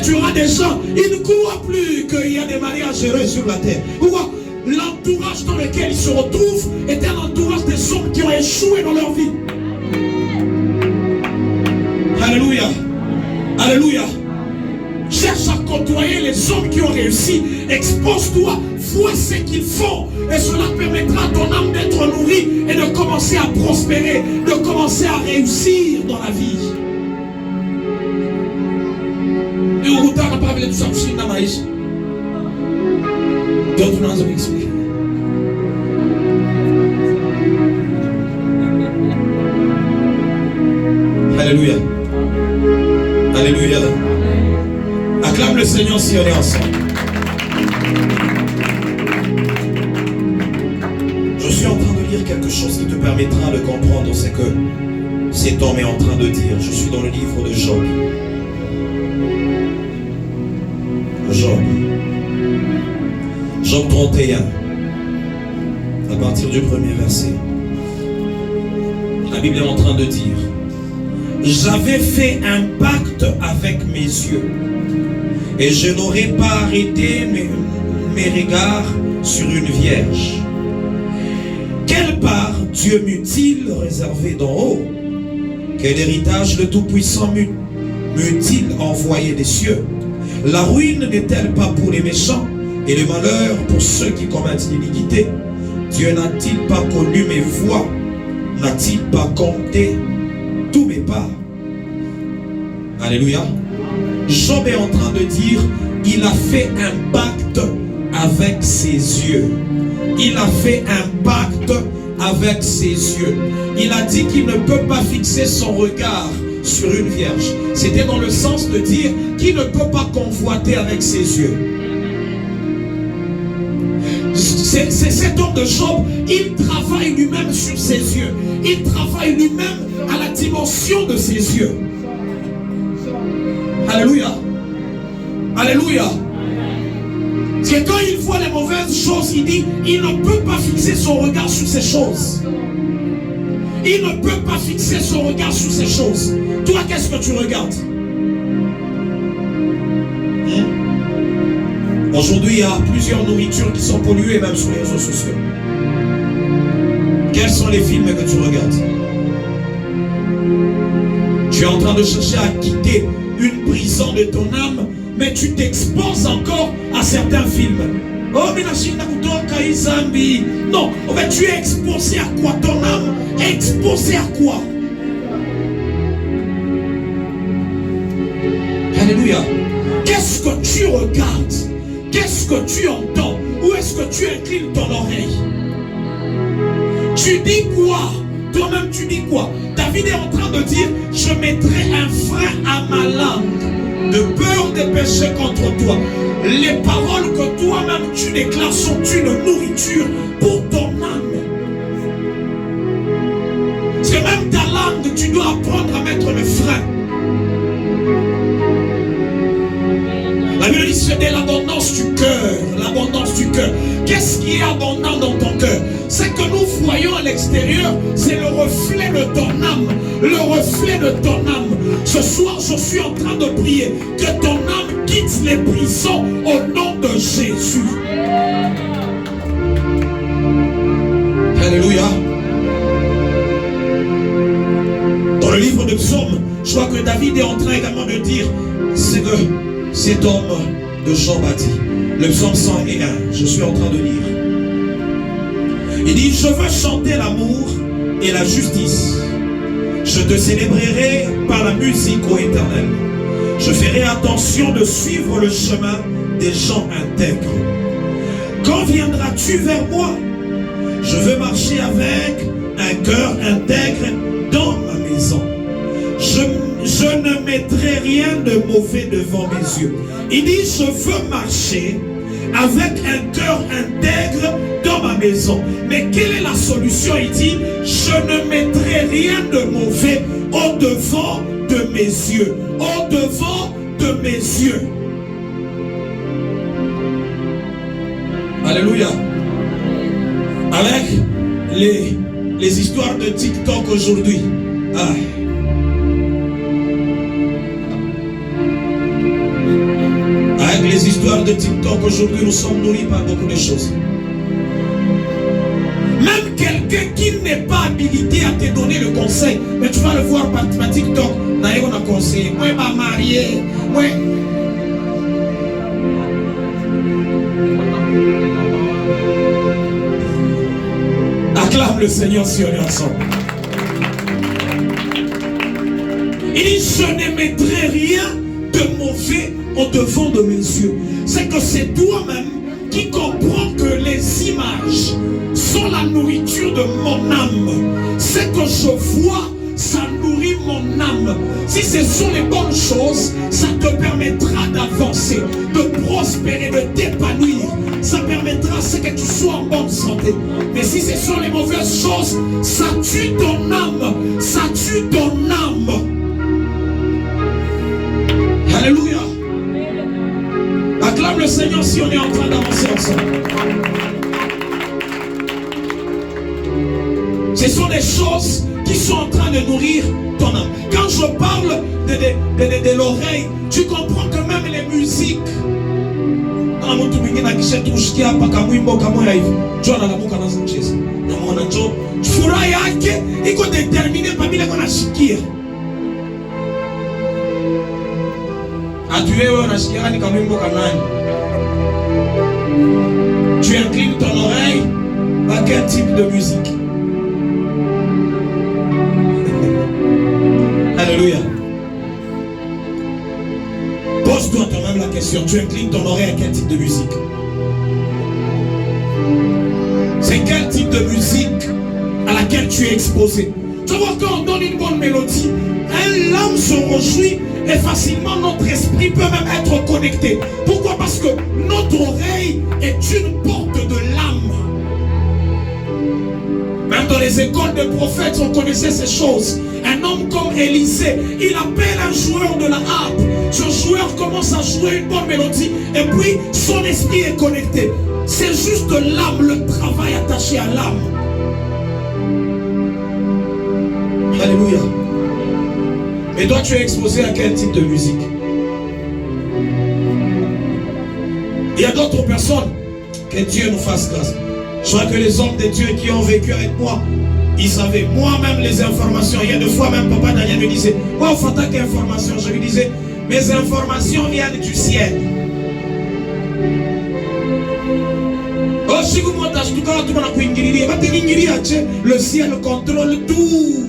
Tu auras des gens. Ils ne croient plus qu'il y a des mariages heureux sur la terre. Pourquoi? L'entourage dans lequel ils se retrouvent est un entourage des hommes qui ont échoué dans leur vie. Alléluia. Alléluia. Cherche à côtoyer les hommes qui ont réussi. Expose-toi, vois ce qu'ils font. Et cela permettra à ton âme d'être nourrie et de commencer à prospérer, de commencer à réussir dans la vie. Et au bout d'un moment, tout ça, tu n'as pas eu. D'autres nous ont expliqué. Alléluia. Alléluia. Acclame le Seigneur si on est ensemble. Je suis en train de lire quelque chose qui te permettra de comprendre ce que cet homme est en train de dire. Je suis dans le livre de Job. Job. Job 31. À partir du premier verset. La Bible est en train de dire: j'avais fait un pacte avec mes yeux, et je n'aurais pas arrêté mes regards sur une vierge. Quelle part Dieu m'eût-il réservé d'en haut? Quel héritage le Tout-Puissant m'eût-il envoyé des cieux? La ruine n'est-elle pas pour les méchants et le malheur pour ceux qui commettent l'iniquité? Dieu n'a-t-il pas connu mes voies? N'a-t-il pas compté tous mes pas? Alléluia. Job est en train de dire, il a fait un pacte avec ses yeux. Il a fait un pacte avec ses yeux. Il a dit qu'il ne peut pas fixer son regard sur une vierge. C'était dans le sens de dire qu'il ne peut pas convoiter avec ses yeux. C'est cet homme de Job, il travaille lui-même sur ses yeux. Il travaille lui-même à la dimension de ses yeux. Alléluia. Alléluia. C'est quand il voit les mauvaises choses, il dit, il ne peut pas fixer son regard sur ces choses. Il ne peut pas fixer son regard sur ces choses. Toi, qu'est-ce que tu regardes? Aujourd'hui, il y a plusieurs nourritures qui sont polluées, même sur les réseaux sociaux. Quels sont les films que tu regardes? Tu es en train de chercher à quitter une prison de ton âme, mais tu t'exposes encore à certains films. Oh, mais non, en fait, tu es exposé à quoi? Ton âme est exposée à quoi? Alléluia. Qu'est-ce que tu regardes? Qu'est-ce que tu entends? Où est-ce que tu inclines ton oreille? Tu dis quoi? Toi-même tu dis quoi? David est en train de dire, je mettrai un frein à ma langue, de peur des péchés contre toi. Les paroles que toi-même tu déclares sont une nourriture pour ton âme. Parce que même ta langue, tu dois apprendre à mettre le frein. La Bible dit c'est de l'abondance du cœur, l'abondance du cœur. Qu'est-ce qui est abondant dans ton cœur? C'est que nous voyons à l'extérieur, c'est le reflet de ton âme, le reflet de ton âme. Ce soir, je suis en train de prier que ton âme quitte les prisons au nom de Jésus. Alléluia. Dans le livre de Psaumes, je vois que David est en train également de dire, c'est que cet homme de Job a dit, le psaume 101, je suis en train de lire. Il dit, je veux chanter l'amour et la justice. Je te célébrerai par la musique, ô Éternel. Je ferai attention de suivre le chemin des gens intègres. Quand viendras-tu vers moi? Je veux marcher avec un cœur intègre dans ma maison. Je ne mettrai rien de mauvais devant mes yeux. Il dit, je veux marcher avec un cœur intègre dans ma maison. Mais quelle est la solution? Il dit, je ne mettrai rien de mauvais au-devant de mes yeux. Au-devant de mes yeux. Alléluia. Avec les histoires de TikTok aujourd'hui. Avec les histoires de TikTok aujourd'hui, nous sommes nourris par beaucoup de choses. Même quelqu'un qui n'est pas habilité à te donner le conseil, mais tu vas le voir par TikTok. D'ailleurs, on a conseillé. Moi, je suis marié. Moi. Acclame le Seigneur si on est ensemble. Il dit, je ne mettrai rien de mauvais au-devant de mes yeux. C'est que c'est toi-même qui comprends que les images sont la nourriture de mon âme. C'est que je vois, ça nourrit mon âme. Si ce sont les bonnes choses, ça te permettra d'avancer, de prospérer, de t'épanouir. Ça permettra que tu sois en bonne santé. Mais si ce sont les mauvaises choses, ça tue ton âme. Ça tue ton âme. Alléluia. Acclame le Seigneur si on est en train d'avancer ensemble. Ce sont des choses qui sont en train de nourrir ton âme. Quand je parle de l'oreille, tu comprends que même les musiques, furaha yake iko determine pamile kona shikia. Atuwewe unashikia ni kamwimbo kanani. Tu inclines ton oreille à quel type de musique? Alléluia. Pose-toi toi-même la question. Tu inclines ton oreille à quel type de musique? C'est quel type de musique à laquelle tu es exposé? Tu vois, quand on donne une bonne mélodie, l'âme se réjouit et facilement notre esprit peut même être connecté. Pourquoi? Parce que notre oreille est une porte de l'âme. Même dans les écoles de prophètes, on connaissait ces choses. Un homme comme Élisée, il appelle un joueur de la harpe. Ce joueur commence à jouer une bonne mélodie et puis son esprit est connecté. C'est juste l'âme, le travail attaché à l'âme. Alléluia. Et toi, tu es exposé à quel type de musique? Il y a d'autres personnes, que Dieu nous fasse grâce. Je crois que les hommes de Dieu qui ont vécu avec moi, ils savaient. Moi-même, les informations, il y a deux fois même, Papa Daniel me disait, moi, il faut attaquer information. Je lui disais, mes informations viennent du ciel. Le ciel contrôle tout.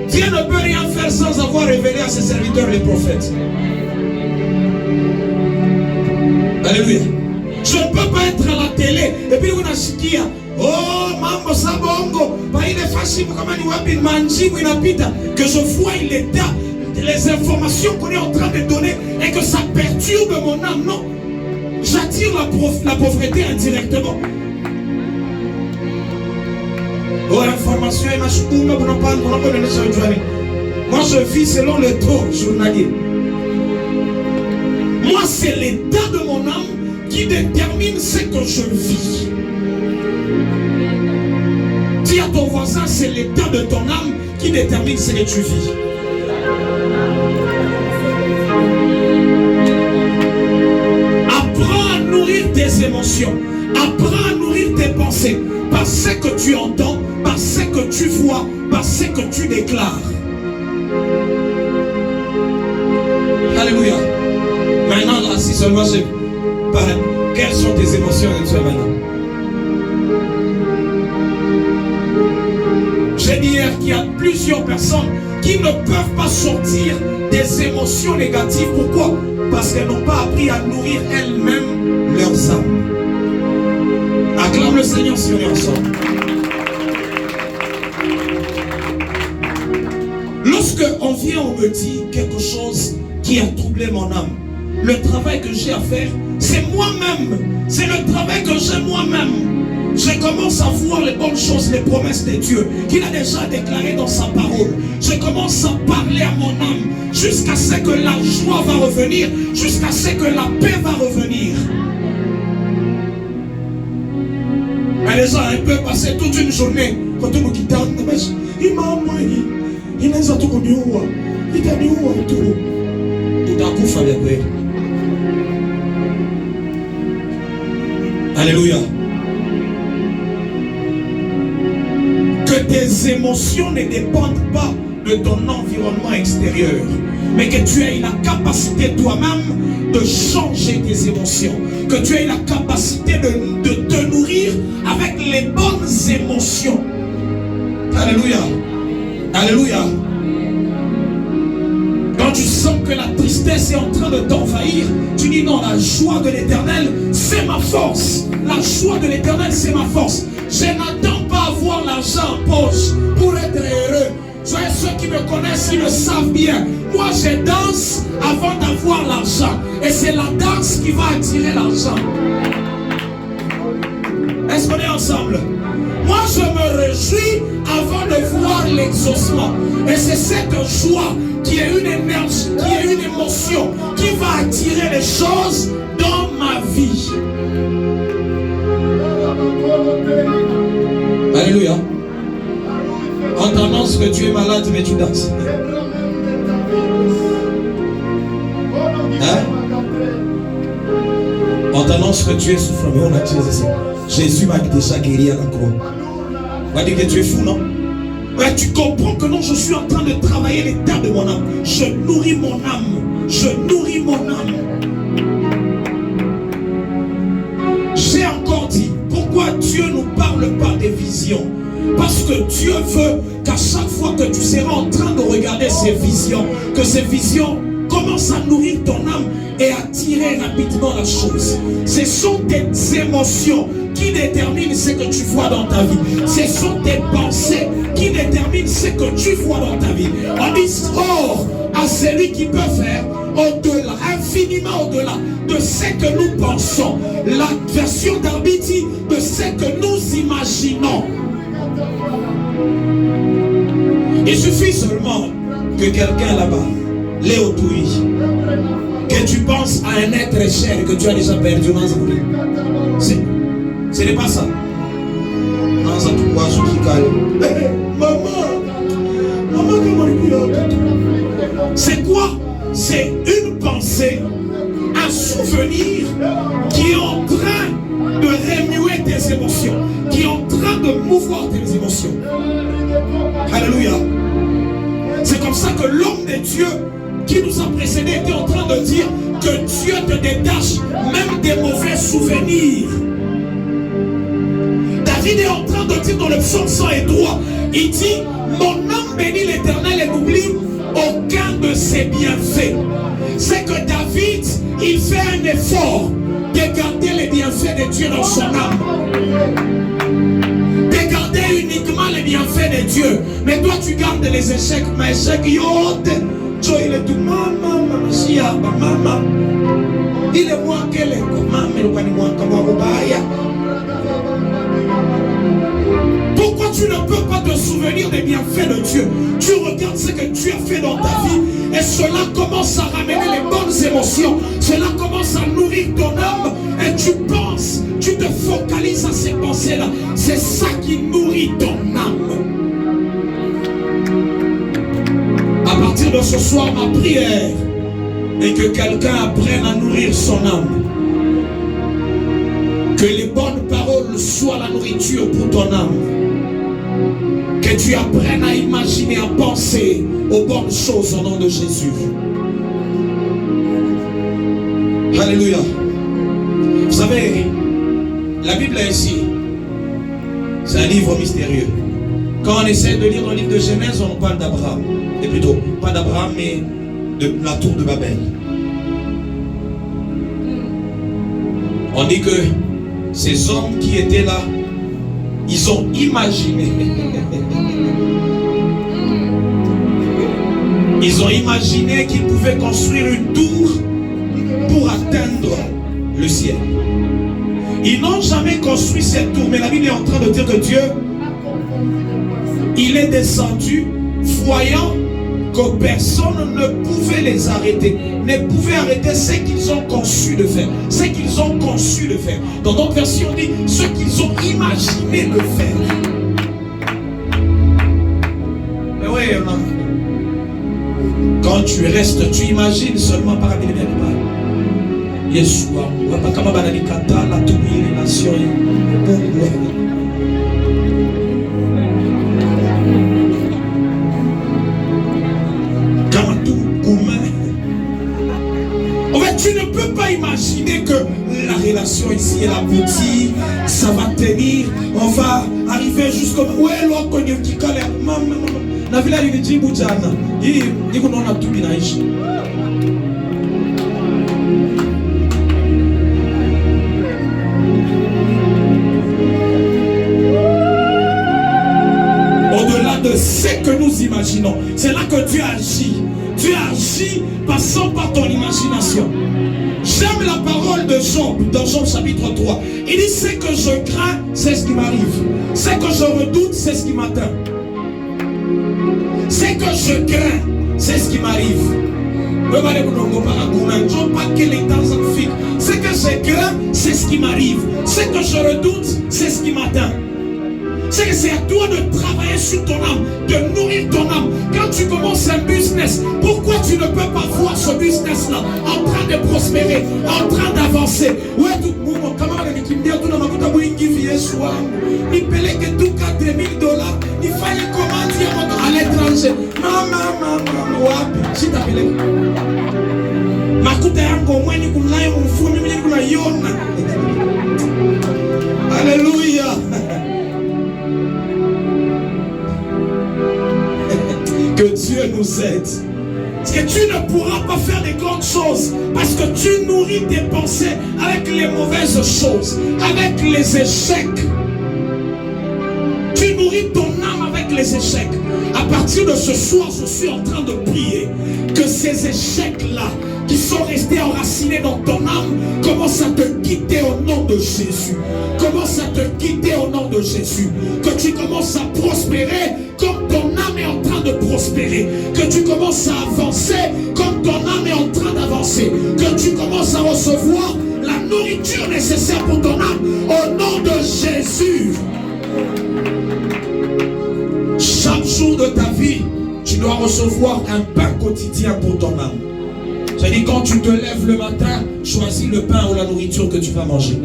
Si Dieu ne peut rien faire sans avoir révélé à ses serviteurs les prophètes. Alléluia. Je ne peux pas être à la télé et puis on a sikia. Oh, mambo sabongo. Que je vois l'état, les informations qu'on est en train de donner et que ça perturbe mon âme. Non. J'attire la pauvreté indirectement. Oh, l'information est machoukouma. Moi, je vis selon le taux journalier. Moi, c'est l'état de mon âme qui détermine ce que je vis. Dis à ton voisin, c'est l'état de ton âme qui détermine ce que tu vis. Apprends à nourrir tes émotions. Apprends à nourrir tes pensées par ce que tu entends, par ce que tu vois, par ce que tu déclares. Alléluia. Maintenant, là, si seulement je parle, quelles sont tes émotions maintenant? J'ai dit hier qu'il y a plusieurs personnes qui ne peuvent pas sortir des émotions négatives. Pourquoi? Parce qu'elles n'ont pas appris à nourrir elles-mêmes leurs âmes. Acclame le Seigneur si on est ensemble. Lorsque on vient, on me dit quelque chose qui a troublé mon âme, le travail que j'ai à faire, c'est moi-même. C'est le travail que j'ai moi-même. Je commence à voir les bonnes choses, les promesses de Dieu qu'il a déjà déclarées dans sa parole. Je commence à parler à mon âme jusqu'à ce que la joie va revenir, jusqu'à ce que la paix va revenir. Et les gens, ils peuvent passer toute une journée quand on me quitte, il m'a envoyé, il n'a pas tout connu, il t'a dit où tout. Tout à coup, il fallait. Alléluia. Que tes émotions ne dépendent pas de ton environnement extérieur, mais que tu aies la capacité toi-même de changer tes émotions, que tu aies la capacité de te nourrir avec les bonnes émotions. Alléluia. Alléluia. Quand tu sens que la tristesse est en train de t'envahir, tu dis non, la joie de l'Éternel, c'est ma force. La joie de l'Éternel, c'est ma force. Je n'attends pas avoir l'argent en poche pour être heureux. Ceux qui me connaissent, ils le savent bien. Moi, je danse avant d'avoir l'argent. Et c'est la danse qui va attirer l'argent. Est-ce qu'on est ensemble? Moi, je me réjouis avant de voir l'exaucement. Et c'est cette joie qui est une énergie, qui est une émotion, qui va attirer les choses dans ma vie. Alléluia. On t'annonce que tu es malade, mais tu danses. Hein? On t'annonce que tu es souffrant, mais on a dit ça. Jésus m'a déjà guéri à la croix. On va dire que tu es fou, non? Mais tu comprends que non, je suis en train de travailler l'état de mon âme. Je nourris mon âme. Je nourris mon âme. J'ai encore dit, pourquoi Dieu ne nous parle pas des visions? Parce que Dieu veut qu'à chaque fois que tu seras en train de regarder ces visions, que ces visions commencent à nourrir ton âme et attirer rapidement la chose. Ce sont tes émotions qui déterminent ce que tu vois dans ta vie. Ce sont tes pensées qui déterminent ce que tu vois dans ta vie. On dit or à celui qui peut faire au-delà, infiniment au-delà de ce que nous pensons. La version d'Arbitre dit de ce que nous imaginons. Il suffit seulement que quelqu'un là-bas, Léo Touy, que tu penses à un être cher que tu as déjà perdu dans un vie. Ce n'est pas ça. C'est quoi? C'est une pensée, un souvenir qui est en train de remuer tes émotions, qui est en train de mouvoir tes émotions. Alléluia. C'est comme ça que l'homme de Dieu qui nous a précédés était en train de dire que Dieu te détache même des mauvais souvenirs. David est en train de dire dans le psaume 103, il dit, mon âme bénit l'Éternel et nous des bienfaits. C'est que David, il fait un effort de garder les bienfaits de Dieu dans son âme. De garder uniquement les bienfaits de Dieu. Mais toi, tu gardes les échecs. Mais échecs, il est tout maman, maman. Il est moi qui est Pourquoi tu ne peux pas te souvenir des bienfaits de Dieu? Tu regardes ce que Dieu a fait dans ta vie et cela commence à ramener les bonnes émotions. Cela commence à nourrir ton âme et tu penses, tu te focalises à ces pensées-là. C'est ça qui nourrit ton âme. À partir de ce soir, ma prière est que quelqu'un apprenne à nourrir son âme. Que les bonnes paroles soient la nourriture pour ton âme. Que tu apprennes à imaginer, à penser aux bonnes choses au nom de Jésus. Alléluia. Vous savez, la Bible est ici. C'est un livre mystérieux. Quand on essaie de lire dans le livre de Genèse, on parle d'Abraham. Et plutôt, pas d'Abraham, mais de la tour de Babel. On dit que ces hommes qui étaient là, ils ont imaginé. Ils ont imaginé qu'ils pouvaient construire une tour pour atteindre le ciel. Ils n'ont jamais construit cette tour, mais la Bible est en train de dire que Dieu, il est descendu, voyant que personne ne pouvait les arrêter, ne pouvait arrêter ce qu'ils ont conçu de faire, ce qu'ils ont conçu de faire. Dans d'autres versions, on dit ce qu'ils ont imaginé de faire. Mais oui, quand tu restes, tu imagines seulement par rapport à Yeshua, la nation. Tu ne peux pas imaginer que la relation ici est aboutie, ça va tenir, on va arriver jusqu'au... Ouais, l'autre qui colle, maman, la ville il dit Boudjana, il dit qu'on a tout bien ici. Au-delà de ce que nous imaginons, c'est là que Dieu agit. Dieu agit passant par ton imagination. J'aime la parole de Job dans Job chapitre 3. Il dit ce que je crains, c'est ce qui m'arrive. Ce que je redoute, c'est ce qui m'atteint. Ce que je crains, c'est ce qui m'arrive. Ce que je crains, c'est ce qui m'arrive. Ce que je redoute, c'est ce qui m'atteint. C'est à toi de travailler sur ton âme, de nourrir ton âme. Quand tu commences un business, pourquoi tu ne peux pas voir ce business-là en train de prospérer, en train d'avancer? Ouais, tout le monde, comment on dit qu'il y a tout le monde qui vient soir. Il paye que tout $4 000. Il fallait comment dire à l'étranger. Maman, wapi, si t'appelles. Makuta yango mweni kunayo mfumi mweni kunayona. Alléluia. Que Dieu nous aide. Parce que tu ne pourras pas faire des grandes choses parce que tu nourris tes pensées avec les mauvaises choses, avec les échecs. Tu nourris ton âme avec les échecs. À partir de ce soir, je suis en train de prier que ces échecs-là qui sont restés enracinés dans ton âme commencent à te quitter au nom de Jésus. Commence à te quitter au nom de Jésus. Que tu commences à prospérer comme ton âme est en train de prospérer. Que tu commences à avancer comme ton âme est en train d'avancer. Que tu commences à recevoir la nourriture nécessaire pour ton âme au nom de Jésus. Chaque jour de ta vie, tu dois recevoir un pain quotidien pour ton âme. C'est-à-dire quand tu te lèves le matin, choisis le pain ou la nourriture que tu vas manger.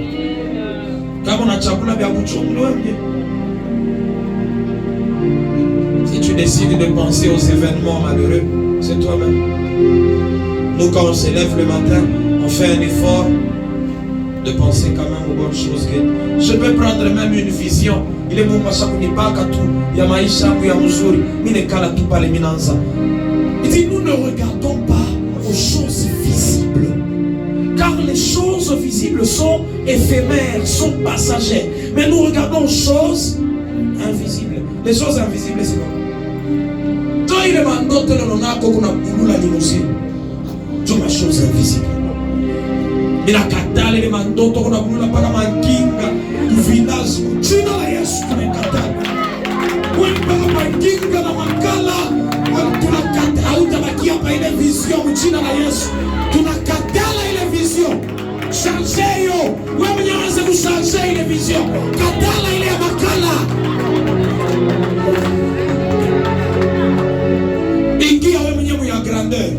Si tu décides de penser aux événements malheureux, c'est toi-même. Nous, quand on se lève le matin, on fait un effort de penser quand même aux bonnes choses. Je peux prendre même une vision. Il est mon machakou ni baka tout. Il y a maïcha ou il y a mouzouri. Mine kala tout par les minanza. Il dit nous ne regardons pas Car les choses visibles sont éphémères, sont passagères. Mais nous regardons les choses invisibles. Les choses invisibles, c'est quoi? Toi, il est mandé de la limousine. Tout ma chose invisible. Mais la katale, il est mandé de la mankinga, du village. Tu n'as rien sur les katale. Oui, la mankinga, la mankala, tu n'as katale, tu n'as vision, tu n'as rien sur. Tu n'as katale, il est vision. Changez yo. Oui, mais vous changez les visions. Katala, il est makala. Grandeur.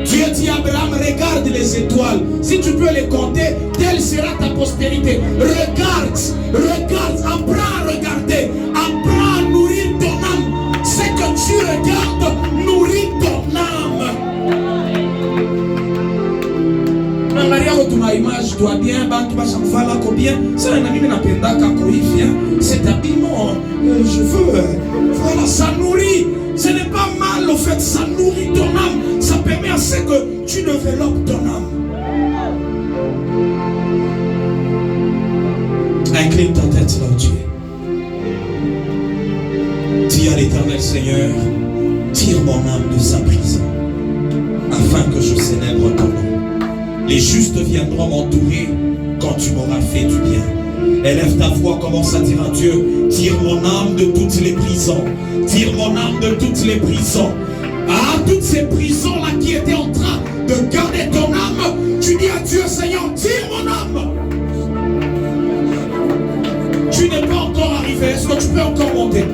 Dieu dit à Abraham, regarde les étoiles. Si tu peux les compter, telle sera ta postérité. Regarde, regarde, apprends à regarder, apprends à nourrir ton âme. Ce que tu regardes nourrit ton âme. Tuna image toi bien, bantu bashamfala ko bien. C'est un ami napendaka ko ifia. Cet habillement, je veux. Voilà, ça nourrit. Ce n'est pas mal au fait, ça nourrit ton âme. Ça permet à ce que tu développes ton âme. Incline ta tête là où tu es. Dis à l'Éternel Seigneur, tire mon âme de sa prison, afin que je célèbre ton nom. Les justes viendront m'entourer quand tu m'auras fait du bien. Élève ta voix, commence à dire à Dieu, tire mon âme de toutes les prisons. Tire mon âme de toutes les prisons. Ah, toutes ces prisons-là qui étaient en train de garder ton âme, tu dis à Dieu, Seigneur, tire mon âme. Tu n'es pas encore arrivé, est-ce que tu peux encore monter?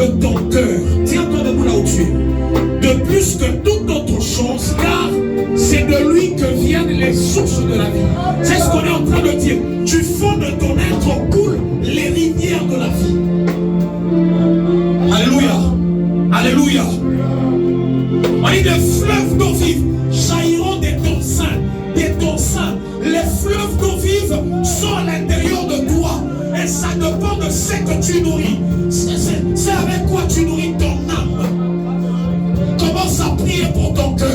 de ton cœur. Tiens-toi debout là où tu es. De plus que toute autre chose, car c'est de lui que viennent les sources de la vie. C'est ce qu'on est en train de dire. Du fond de ton être coulent les rivières de la vie. Alléluia. Alléluia. On dit des fleuves d'eau vive jailliront de ton sein. De ton sein. Les fleuves d'eau vive sont à l'intérieur de toi. Et ça dépend de ce que tu nourris. C'est avec quoi tu nourris ton âme. Commence à prier pour ton cœur.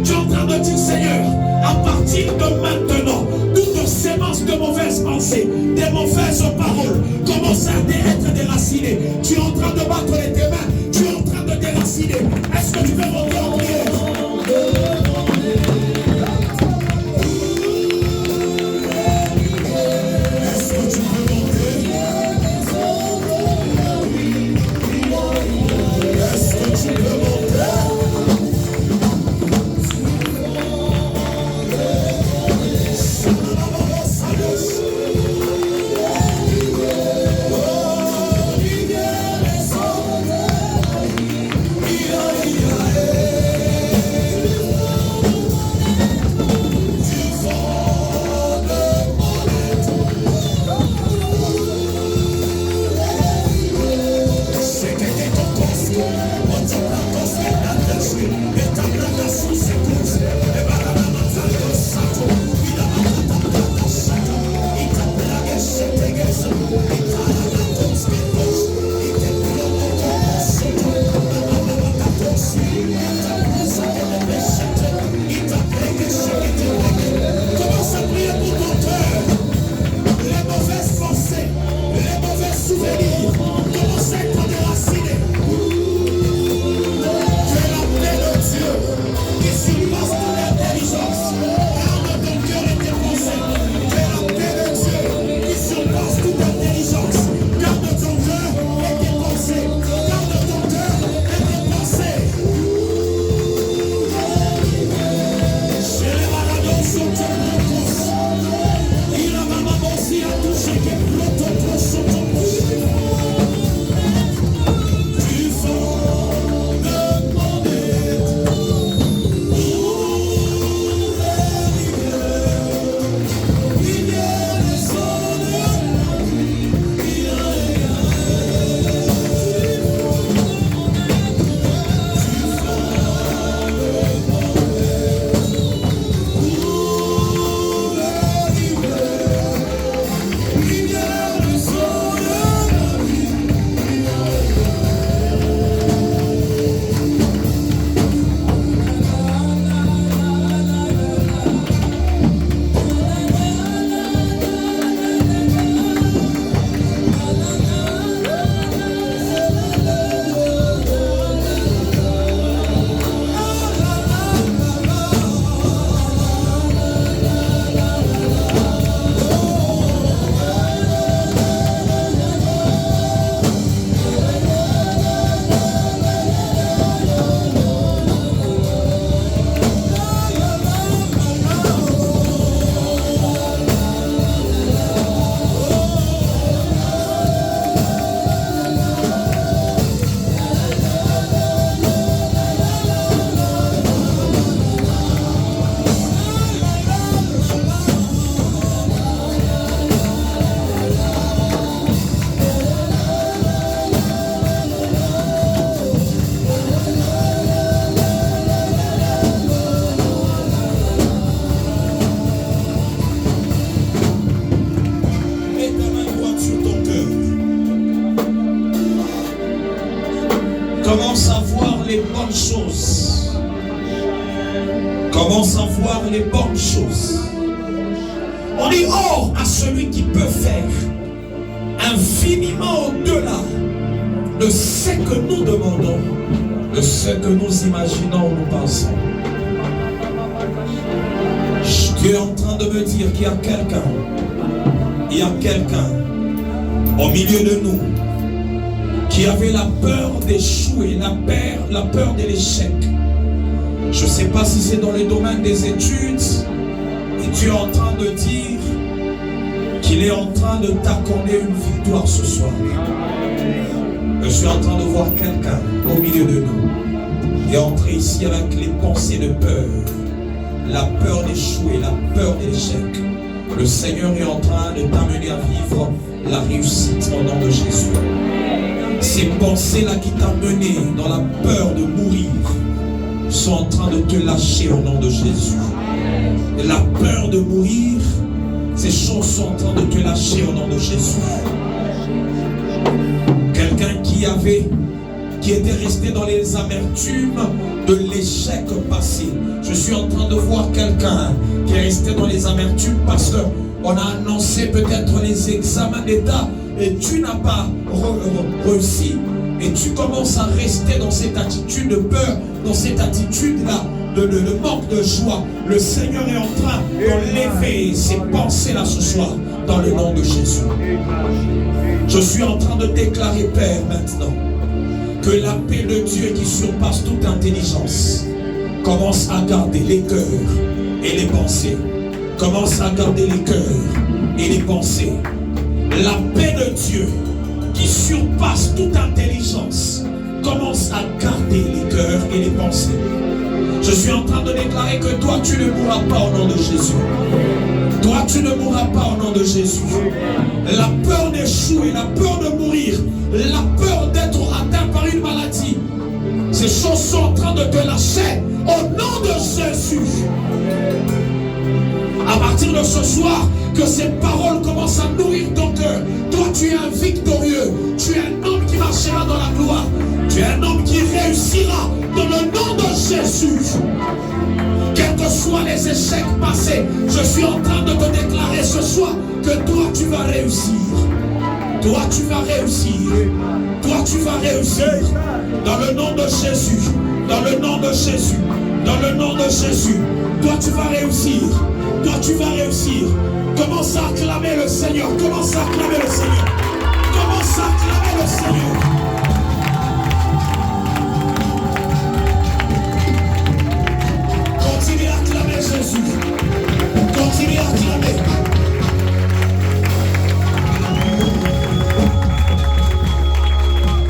Tu es en train de dire, Seigneur, à partir de maintenant, toute sémence de mauvaises pensées, de mauvaises paroles, commence à être déracinées. Tu es en train de battre tes mains. Tu es en train de déraciner. Est-ce que tu veux monter en prière? Commence à voir les bonnes choses. Commence à voir les bonnes choses. On dit or à celui qui peut faire infiniment au-delà de ce que nous demandons, de ce que nous imaginons ou nous pensons. Tu es en train de me dire qu'il y a quelqu'un au milieu de nous qui avait la peur d'échouer, la peur de l'échec. Je ne sais pas si c'est dans le domaine des études et tu es en train de dire qu'il est en train de t'accorder une victoire ce soir. Je suis en train de voir quelqu'un au milieu de nous qui est entré ici avec les pensées de peur, la peur d'échouer, la peur de l'échec. Le Seigneur est en train de t'amener à vivre la réussite au nom de Jésus. Ces pensées-là qui t'ont mené dans la peur de mourir sont en train de te lâcher au nom de Jésus. La peur de mourir, ces choses sont en train de te lâcher au nom de Jésus. Quelqu'un qui était resté dans les amertumes de l'échec passé. Je suis en train de voir quelqu'un qui est resté dans les amertumes parce qu'on a annoncé peut-être les examens d'État et tu n'as pas réussi et tu commences à rester dans cette attitude de peur, dans cette attitude-là de manque de joie. Le Seigneur est en train d'enlever ces pensées-là ce soir dans le nom de Jésus. Je suis en train de déclarer, Père, maintenant, que la paix de Dieu qui surpasse toute intelligence commence à garder les cœurs et les pensées. Commence à garder les cœurs et les pensées. La paix de Dieu qui surpasse toute intelligence commence à garder les cœurs et les pensées. Je suis en train de déclarer que toi, tu ne mourras pas au nom de Jésus. Toi, tu ne mourras pas au nom de Jésus. La peur d'échouer, la peur de mourir, la peur d'être atteint par une maladie, ces choses sont en train de te lâcher au nom de Jésus. À partir de ce soir, que ces paroles commencent à nourrir ton cœur. Toi, tu es un victorieux. Tu es un homme qui marchera dans la gloire. Tu es un homme qui réussira dans le nom de Jésus. Quels que soient les échecs passés, je suis en train de te déclarer ce soir que toi, tu vas réussir. Toi, tu vas réussir. Toi, tu vas réussir. Dans le nom de Jésus. Dans le nom de Jésus. Dans le nom de Jésus. Toi, tu vas réussir. Toi, tu vas réussir. Commence à acclamer le Seigneur. Commence à acclamer le Seigneur. Commence à acclamer le Seigneur.